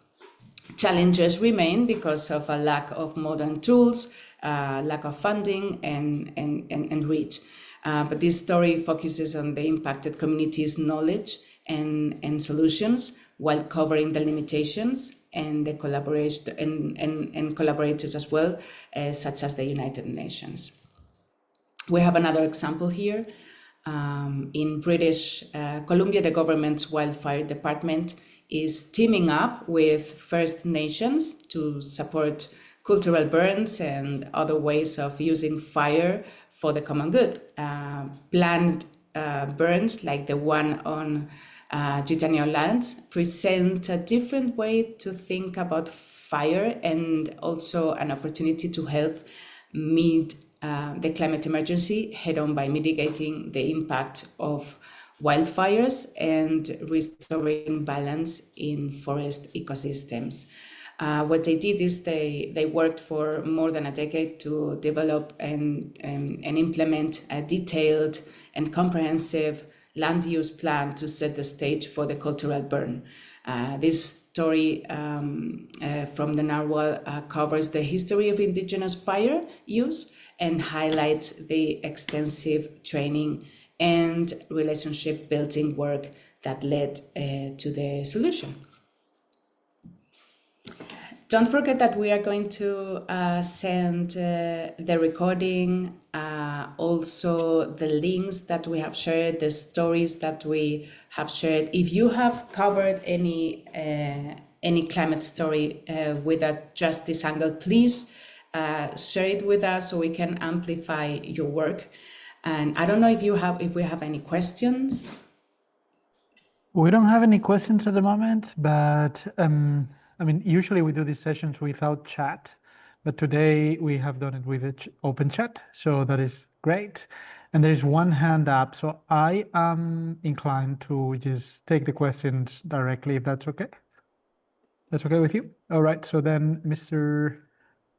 Challenges remain because of a lack of modern tools, lack of funding and reach. But this story focuses on the impacted communities' knowledge and solutions, while covering the limitations and the collaboration and collaborators as well, such as the United Nations. We have another example here. In British Columbia, the government's wildfire department is teaming up with First Nations to support cultural burns and other ways of using fire for the common good. Planned burns like the one on Gitano lands present a different way to think about fire, and also an opportunity to help meet the climate emergency head on by mitigating the impact of wildfires and restoring balance in forest ecosystems. What they did is they worked for more than a decade to develop and implement a detailed and comprehensive land use plan to set the stage for the cultural burn. This story from the Narwhal covers the history of indigenous fire use and highlights the extensive training and relationship building work that led to the solution. Don't forget that we are going to send the recording, also the links that we have shared, the stories that we have shared. If you have covered any climate story with a justice angle, please share it with us so we can amplify your work. And I don't know if we have any questions. We don't have any questions at the moment, but I mean, usually we do these sessions without chat, but today we have done it with open chat, so that is great. And there's one hand up, so I am inclined to just take the questions directly, if that's okay. That's okay with you? All right, so then Mr.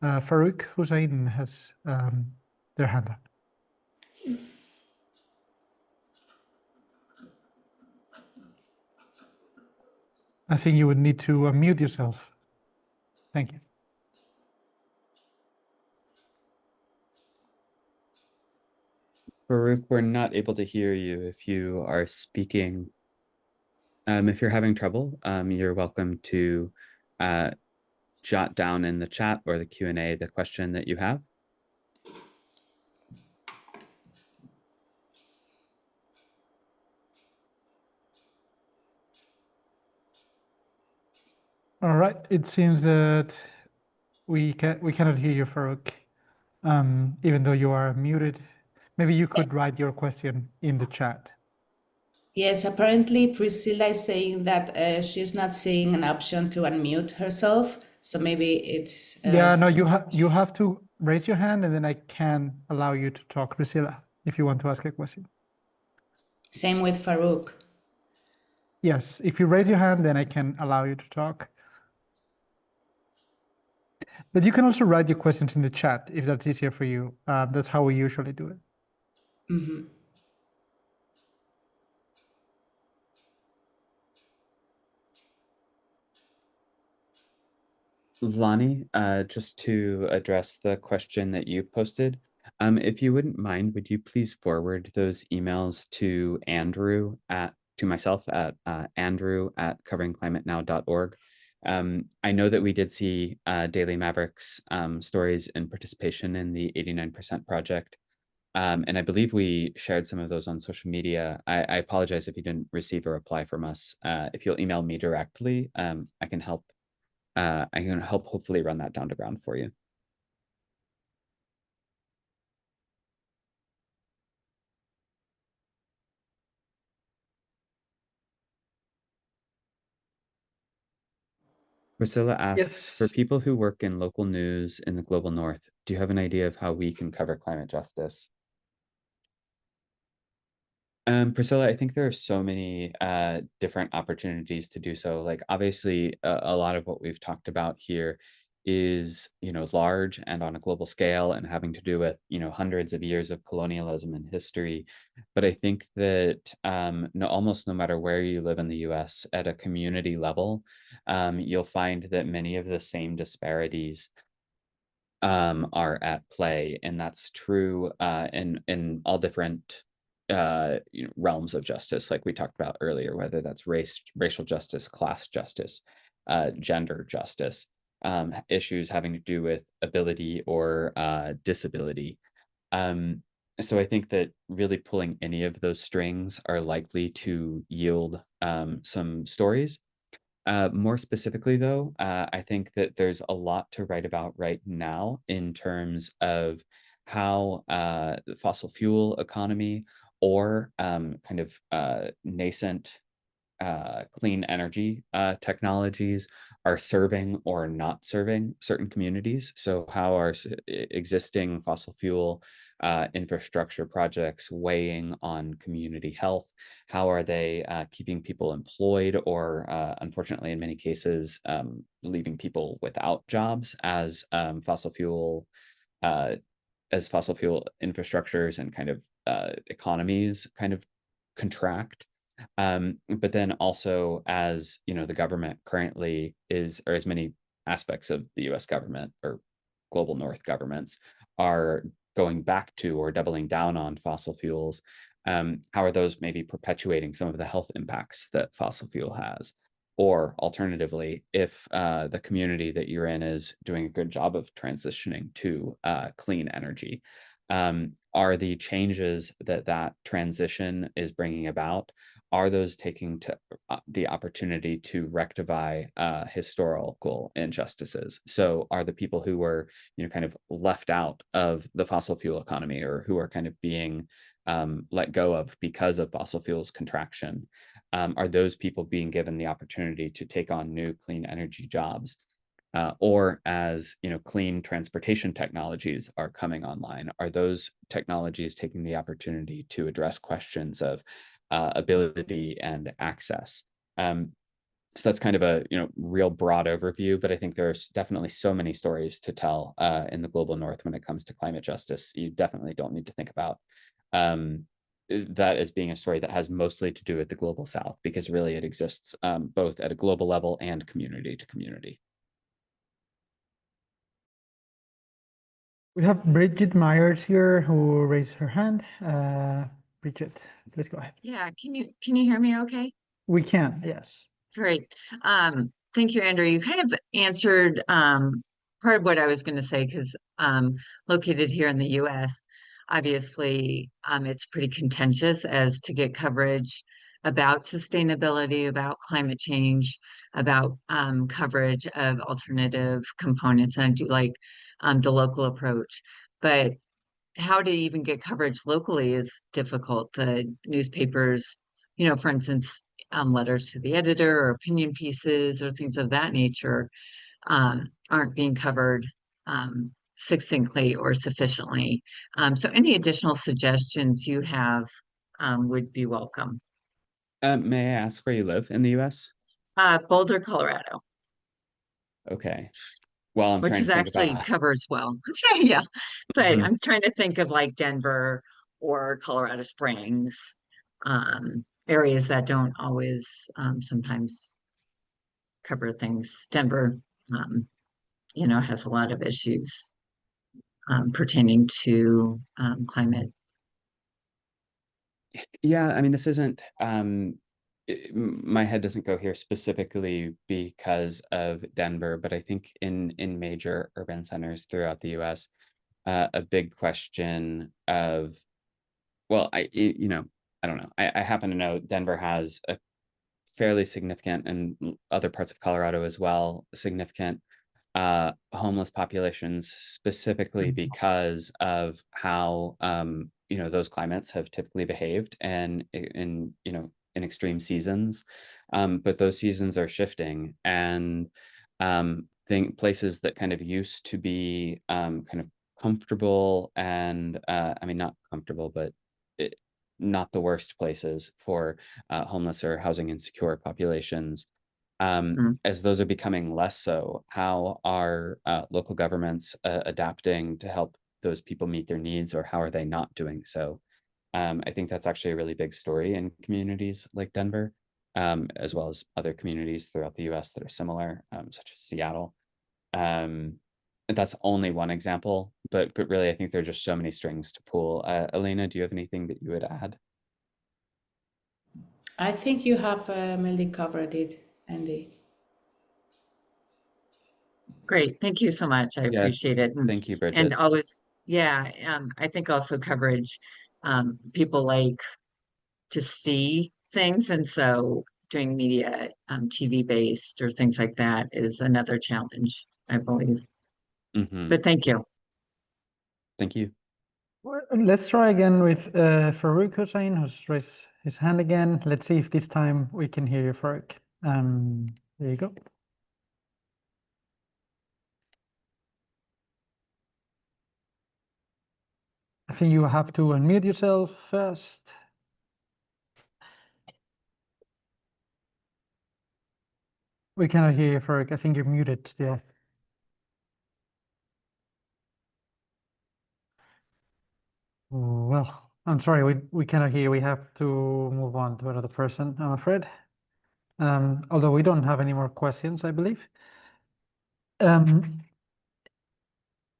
Farouk Hussein has their hand up. I think you would need to unmute yourself. Thank you. Farouk, we're not able to hear you if you are speaking. If you're having trouble, you're welcome to jot down in the chat or the Q&A the question that you have. All right, it seems that we cannot hear you, Farouk, even though you are muted. Maybe you could write your question in the chat. Yes, apparently Priscilla is saying that she's not seeing an option to unmute herself. So maybe it's... Yeah, no, you have to raise your hand and then I can allow you to talk, Priscilla, if you want to ask a question. Same with Farouk. Yes, if you raise your hand, then I can allow you to talk. But you can also write your questions in the chat if that's easier for you. That's how we usually do it. Mm-hmm. Lonnie, just to address the question that you posted, if you wouldn't mind, would you please forward those emails to Andrew to myself at andrew@coveringclimatenow.org. I know that we did see Daily Mavericks stories and participation in the 89% project. And I believe we shared some of those on social media. I apologize if you didn't receive a reply from us. If you'll email me directly, I can help hopefully run that down to ground for you. Priscilla asks, for people who work in local news in the global north, do you have an idea of how we can cover climate justice? Priscilla, I think there are so many different opportunities to do so. Like obviously, a lot of what we've talked about here is, large and on a global scale and having to do with, hundreds of years of colonialism and history. But I think that almost no matter where you live in the U.S. at a community level, you'll find that many of the same disparities are at play, and that's true in all different realms of justice, like we talked about earlier, whether that's racial justice, class justice, gender justice, issues having to do with ability or disability. So I think that really pulling any of those strings are likely to yield some stories. More specifically, though, I think that there's a lot to write about right now in terms of how the fossil fuel economy or kind of nascent clean energy technologies are serving or not serving certain communities. So how are existing fossil fuel infrastructure projects weighing on community health? How are they keeping people employed or unfortunately in many cases leaving people without jobs as fossil fuel infrastructures and kind of economies kind of contract? But then also as the government currently is, or as many aspects of the US government or global north governments are going back to or doubling down on fossil fuels, how are those maybe perpetuating some of the health impacts that fossil fuel has? Or alternatively, if the community that you're in is doing a good job of transitioning to clean energy, are the changes that transition is bringing about, are those taking the opportunity to rectify historical injustices? So are the people who were kind of left out of the fossil fuel economy or who are kind of being let go of because of fossil fuels contraction, are those people being given the opportunity to take on new clean energy jobs? Or as clean transportation technologies are coming online, are those technologies taking the opportunity to address questions of ability and access? So that's kind of a real broad overview, but I think there's definitely so many stories to tell in the global north when it comes to climate justice. You definitely don't need to think about that as being a story that has mostly to do with the global south, because really it exists both at a global level and community to community. We have Bridget Myers here who raised her hand. Bridget, please go ahead. Yeah, can you hear me okay? We can, yes. Great. Thank you, Andrew. You kind of answered part of what I was going to say because located here in the US, obviously it's pretty contentious as to get coverage about sustainability, about climate change, about coverage of alternative components. And I do like the local approach. But how to even get coverage locally is difficult. The newspapers, for instance, letters to the editor or opinion pieces or things of that nature aren't being covered succinctly or sufficiently. So any additional suggestions you have would be welcome. May I ask where you live in the US? Boulder, Colorado. Okay. Well, I'm Which trying is to think actually about covers well. Yeah. But Mhm. I'm trying to think of like Denver or Colorado Springs, areas that don't always sometimes cover things. Denver, has a lot of issues pertaining to climate. Yeah, I mean, this isn't my head doesn't go here specifically because of Denver, but I think in major urban centers throughout the US, a big question of, well, I don't know. I happen to know Denver has a fairly significant, and other parts of Colorado as well, significant homeless populations, specifically because of how those climates have typically behaved and in extreme seasons. But those seasons are shifting, and places that kind of used to be kind of comfortable and I mean, not comfortable, but it, not the worst places for homeless or housing insecure populations, Mm. as those are becoming less so, how are local governments adapting to help those people meet their needs, or how are they not doing so? I think that's actually a really big story in communities like Denver, as well as other communities throughout the US that are similar, such as Seattle. Um, that's only one example, but really, I think there are just so many strings to pull. Elena, do you have anything that you would add? I think you have mainly covered it, Andy. Great. Thank you so much. I Yeah, appreciate it. thank you, And Bridget. always, yeah, I think also coverage, people like to see things. And so doing media, TV based or things like that is another challenge, I believe. Hmm. But thank you. Thank you. Well, let's try again with Farouk Hussein, who's raised his hand again. Let's see if this time we can hear you, Farouk. There you go. I think you have to unmute yourself first. We cannot hear you, Farouk. I think you're muted still. Well, I'm sorry, we cannot hear. We have to move on to another person, I'm afraid. Although we don't have any more questions, I believe.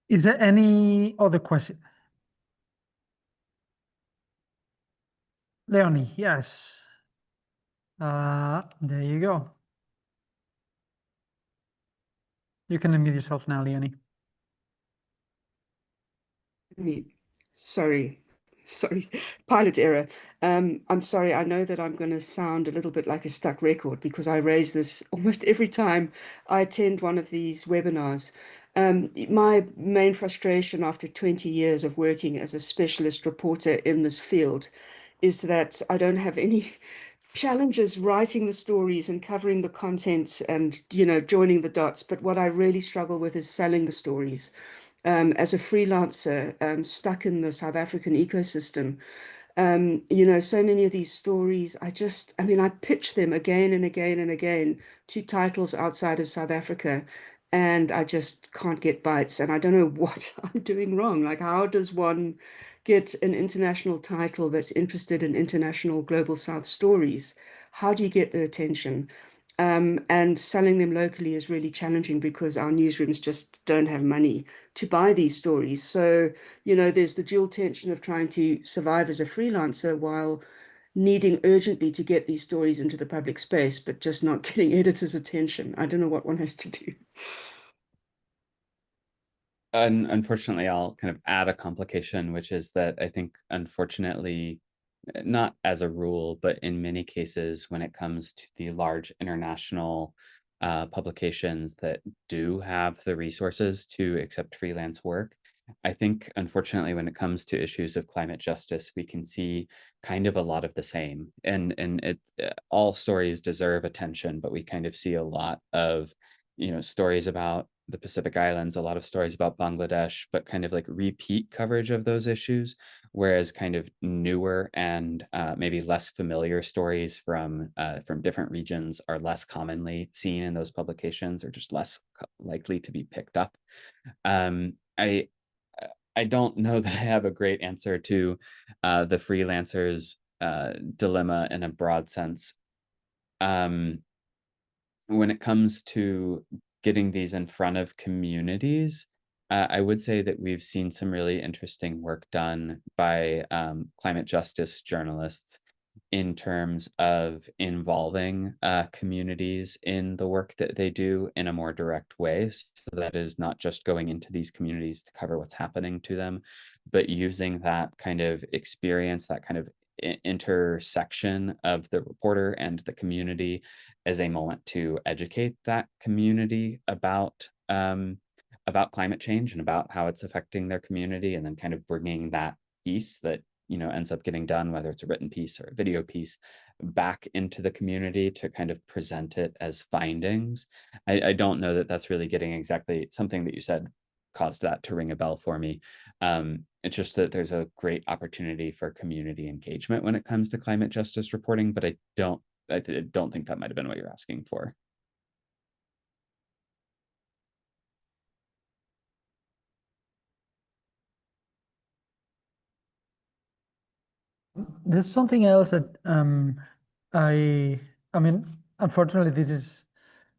Is there any other question? Leonie, yes. There you go. You can unmute yourself now, Leonie. Me. Sorry, pilot error. I'm sorry. I know that I'm going to sound a little bit like a stuck record because I raise this almost every time I attend one of these webinars. My main frustration after 20 years of working as a specialist reporter in this field is that I don't have any challenges writing the stories and covering the content and, joining the dots. But what I really struggle with is selling the stories. As a freelancer stuck in the South African ecosystem, So many of these stories, I mean, I pitch them again and again and again to titles outside of South Africa, and I just can't get bites. And I don't know what I'm doing wrong. Like, how does one get an international title that's interested in international global South stories? How do you get their attention? And selling them locally is really challenging because our newsrooms just don't have money to buy these stories. So, there's the dual tension of trying to survive as a freelancer while needing urgently to get these stories into the public space, but just not getting editors' attention. I don't know what one has to do. Unfortunately, I'll kind of add a complication, which is that I think, unfortunately, not as a rule, but in many cases, when it comes to the large international publications that do have the resources to accept freelance work, I think, unfortunately, when it comes to issues of climate justice, we can see kind of a lot of the same. And all stories deserve attention, but we kind of see a lot of, stories about the Pacific Islands, a lot of stories about Bangladesh, but kind of like repeat coverage of those issues, whereas kind of newer and maybe less familiar stories from different regions are less commonly seen in those publications, or just less likely to be picked up. Um, I I don't know that I have a great answer to the freelancers dilemma in a broad sense. Um, when it comes to getting these in front of communities, I would say that we've seen some really interesting work done by climate justice journalists in terms of involving communities in the work that they do in a more direct way. So that is not just going into these communities to cover what's happening to them, but using that kind of experience, that kind of intersection of the reporter and the community as a moment to educate that community about climate change and about how it's affecting their community, and then kind of bringing that piece that ends up getting done, whether it's a written piece or a video piece, back into the community to kind of present it as findings. I don't know that that's really getting exactly something that you said caused that to ring a bell for me. It's just that there's a great opportunity for community engagement when it comes to climate justice reporting, but I don't think that might have been what you're asking for. There's something else that I mean, unfortunately,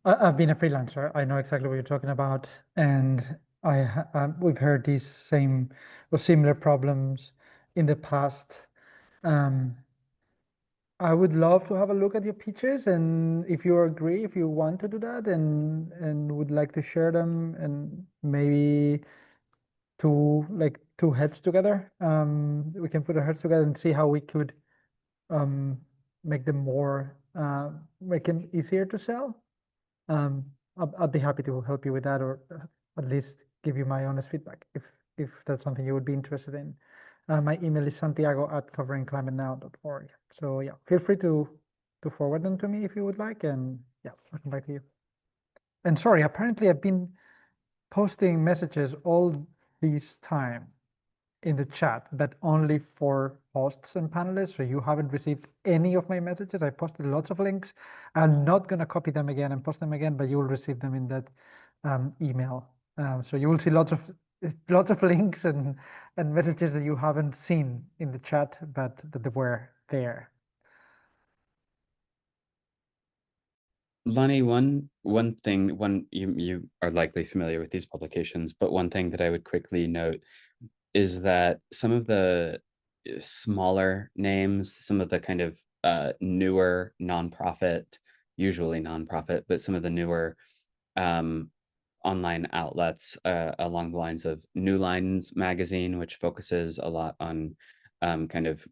I've been a freelancer. I know exactly what you're talking about, and we've heard these same or similar problems in the past. I would love to have a look at your pitches, and if you agree, if you want to do that, and would like to share them, and maybe two heads together, we can put our heads together and see how we could um, make them make them easier to sell. I'd be happy to help you with that, or at least give you my honest feedback if that's something you would be interested in. My email is santiago@coveringclimatenow.org. So yeah, feel free to forward them to me if you would like, and yeah, I'll come back to you. And sorry, apparently I've been posting messages all this time in the chat, but only for hosts and panelists. So you haven't received any of my messages. I posted lots of links. I'm not going to copy them again and post them again, but you will receive them in that email. So you will see lots of links and messages that you haven't seen in the chat, but that they were there. Lonnie, one thing, you are likely familiar with these publications, but one thing that I would quickly note is that some of the smaller names, some of the kind of newer nonprofit, usually nonprofit, but some of the newer online outlets along the lines of New Lines magazine, which focuses a lot on kind of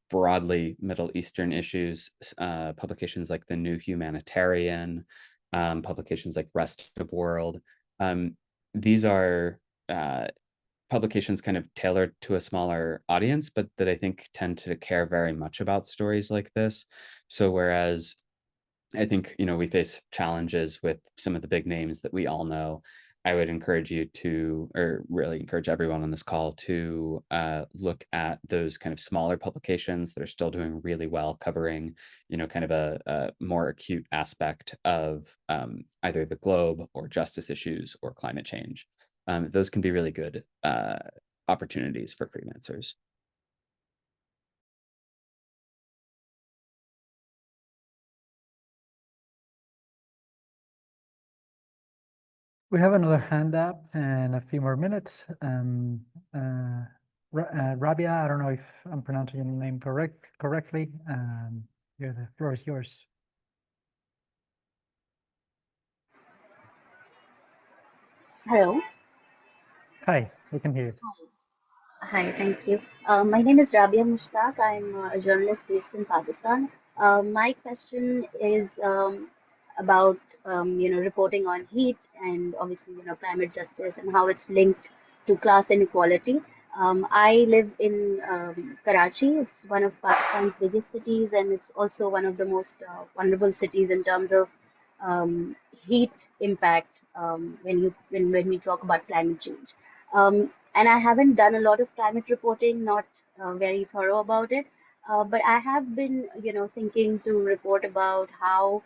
broadly Middle Eastern issues, publications like The New Humanitarian, publications like Rest of World. These are publications kind of tailored to a smaller audience, but that I think tend to care very much about stories like this. So whereas I think, we face challenges with some of the big names that we all know, I would encourage you to, or really encourage everyone on this call to look at those kind of smaller publications that are still doing really well, covering, kind of a more acute aspect of either the globe or justice issues or climate change. Those can be really good opportunities for freelancers. We have another hand up and a few more minutes. Rabia, I don't know if I'm pronouncing your name correctly. The floor is yours. Hello. Hi, we can hear you. Hi, thank you. My name is Rabia Mushtaq. I'm a journalist based in Pakistan. My question is about reporting on heat and obviously climate justice and how it's linked to class inequality. I live in Karachi. It's one of Pakistan's biggest cities, and it's also one of the most vulnerable cities in terms of heat impact when we talk about climate change. And I haven't done a lot of climate reporting, not very thorough about it. But I have been, thinking to report about how,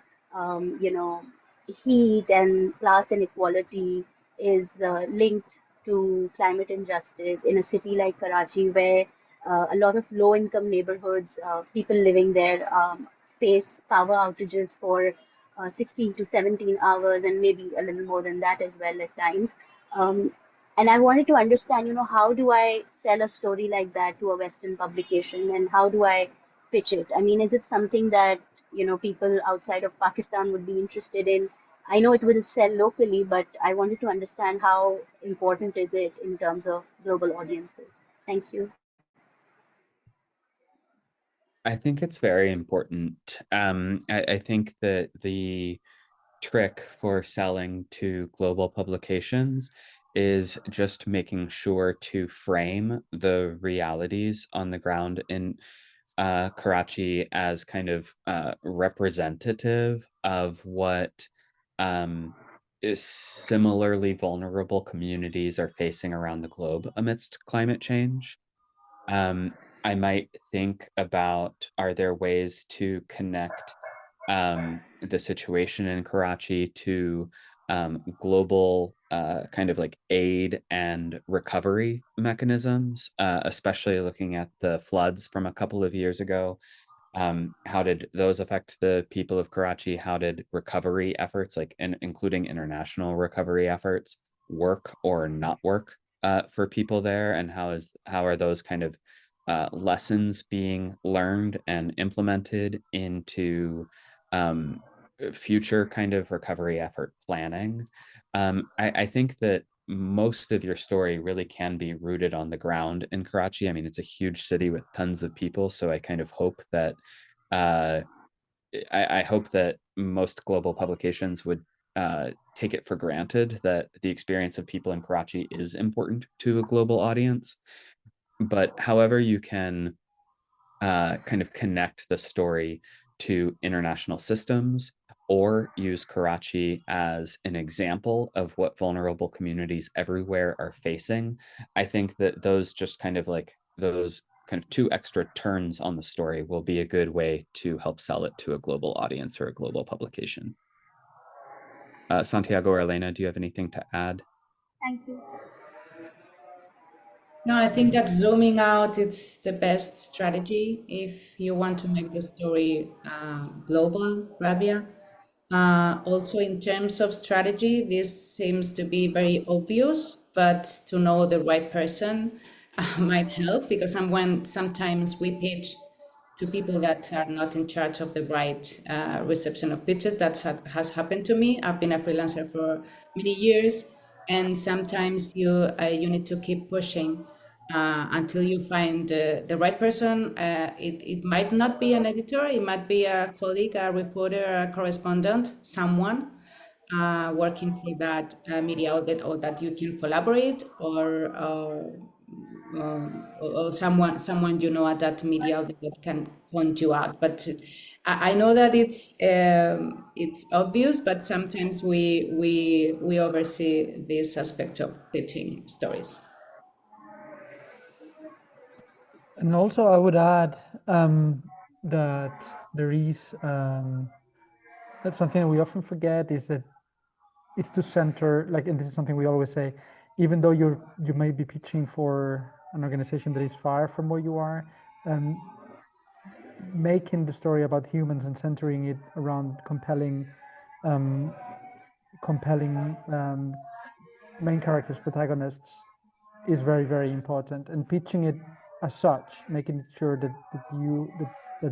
heat and class inequality is linked to climate injustice in a city like Karachi, where a lot of low-income neighborhoods, people living there, face power outages for 16 to 17 hours, and maybe a little more than that as well at times. Um, and I wanted to understand, how do I sell a story like that to a Western publication, and how do I pitch it? I mean, is it something that, people outside of Pakistan would be interested in? I know it will sell locally, but I wanted to understand how important is it in terms of global audiences. Thank you. I think it's very important. I think that the trick for selling to global publications is just making sure to frame the realities on the ground in Karachi as kind of representative of what is similarly vulnerable communities are facing around the globe amidst climate change. um, I might think about, are there ways to connect the situation in Karachi to global kind of like aid and recovery mechanisms, especially looking at the floods from a couple of years ago. How did those affect the people of Karachi? How did recovery efforts, like including international recovery efforts, work or not work for people there? And how are those kind of lessons being learned and implemented into future kind of recovery effort planning? I think that most of your story really can be rooted on the ground in Karachi. I mean, it's a huge city with tons of people, so I kind of hope that uh, I hope that most global publications would take it for granted that the experience of people in Karachi is important to a global audience. But however you can kind of connect the story to international systems or use Karachi as an example of what vulnerable communities everywhere are facing, I think that those just kind of like those kind of two extra turns on the story will be a good way to help sell it to a global audience or a global publication. Santiago or Elena, do you have anything to add? Thank you. No, I think that zooming out it's the best strategy if you want to make the story global, Rabia. Also, in terms of strategy, this seems to be very obvious, but to know the right person might help because sometimes we pitch to people that are not in charge of the right reception of pitches. That has happened to me. I've been a freelancer for many years, and sometimes you need to keep pushing until you find the right person. It might not be an editor, it might be a colleague, a reporter, a correspondent, someone working for that media outlet or that you can collaborate or someone at that media outlet that can point you out. But I know that it's obvious, but sometimes we oversee this aspect of pitching stories. And also, I would add that there is that's something that we often forget is that it's to center, like, and this is something we always say, even though you may be pitching for an organization that is far from where you are, making the story about humans and centering it around compelling main characters, protagonists, is very, very important. And pitching it as such, making sure that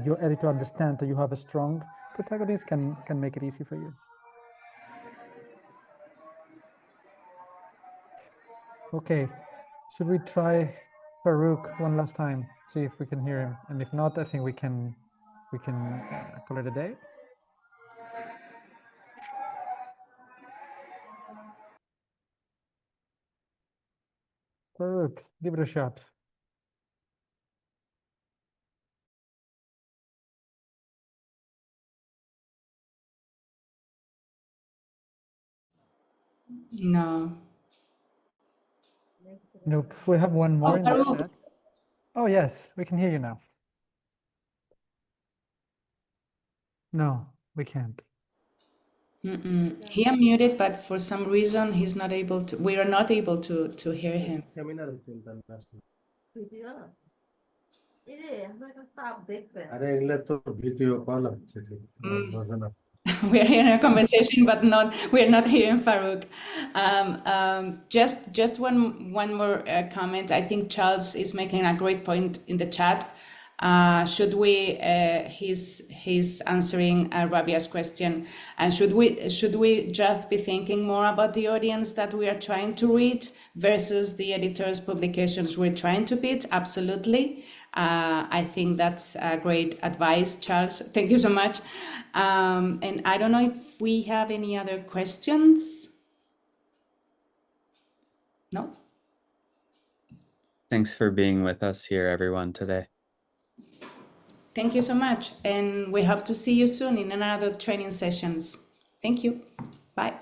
your editor understands that you have a strong protagonist can make it easy for you. Okay, should we try Farouk one last time? See if we can hear him, and if not, I think we can call it a day. Farouk, give it a shot. No. Nope. We have one more in the Farouk. chat. Oh yes, we can hear you now. No, we can't. He unmuted, but for some reason he's not able to. We are not able to hear him. We are hearing a conversation, but we're not hearing Farouk. Just one more comment. I think Charles is making a great point in the chat. Should we? He's answering Rabia's question, and should we just be thinking more about the audience that we are trying to reach versus the editors' publications we're trying to pitch? Absolutely. I think that's a great advice, Charles. Thank you so much. And I don't know if we have any other questions. No? Thanks for being with us here, everyone, today. Thank you so much. And we hope to see you soon in another training sessions. Thank you. Bye.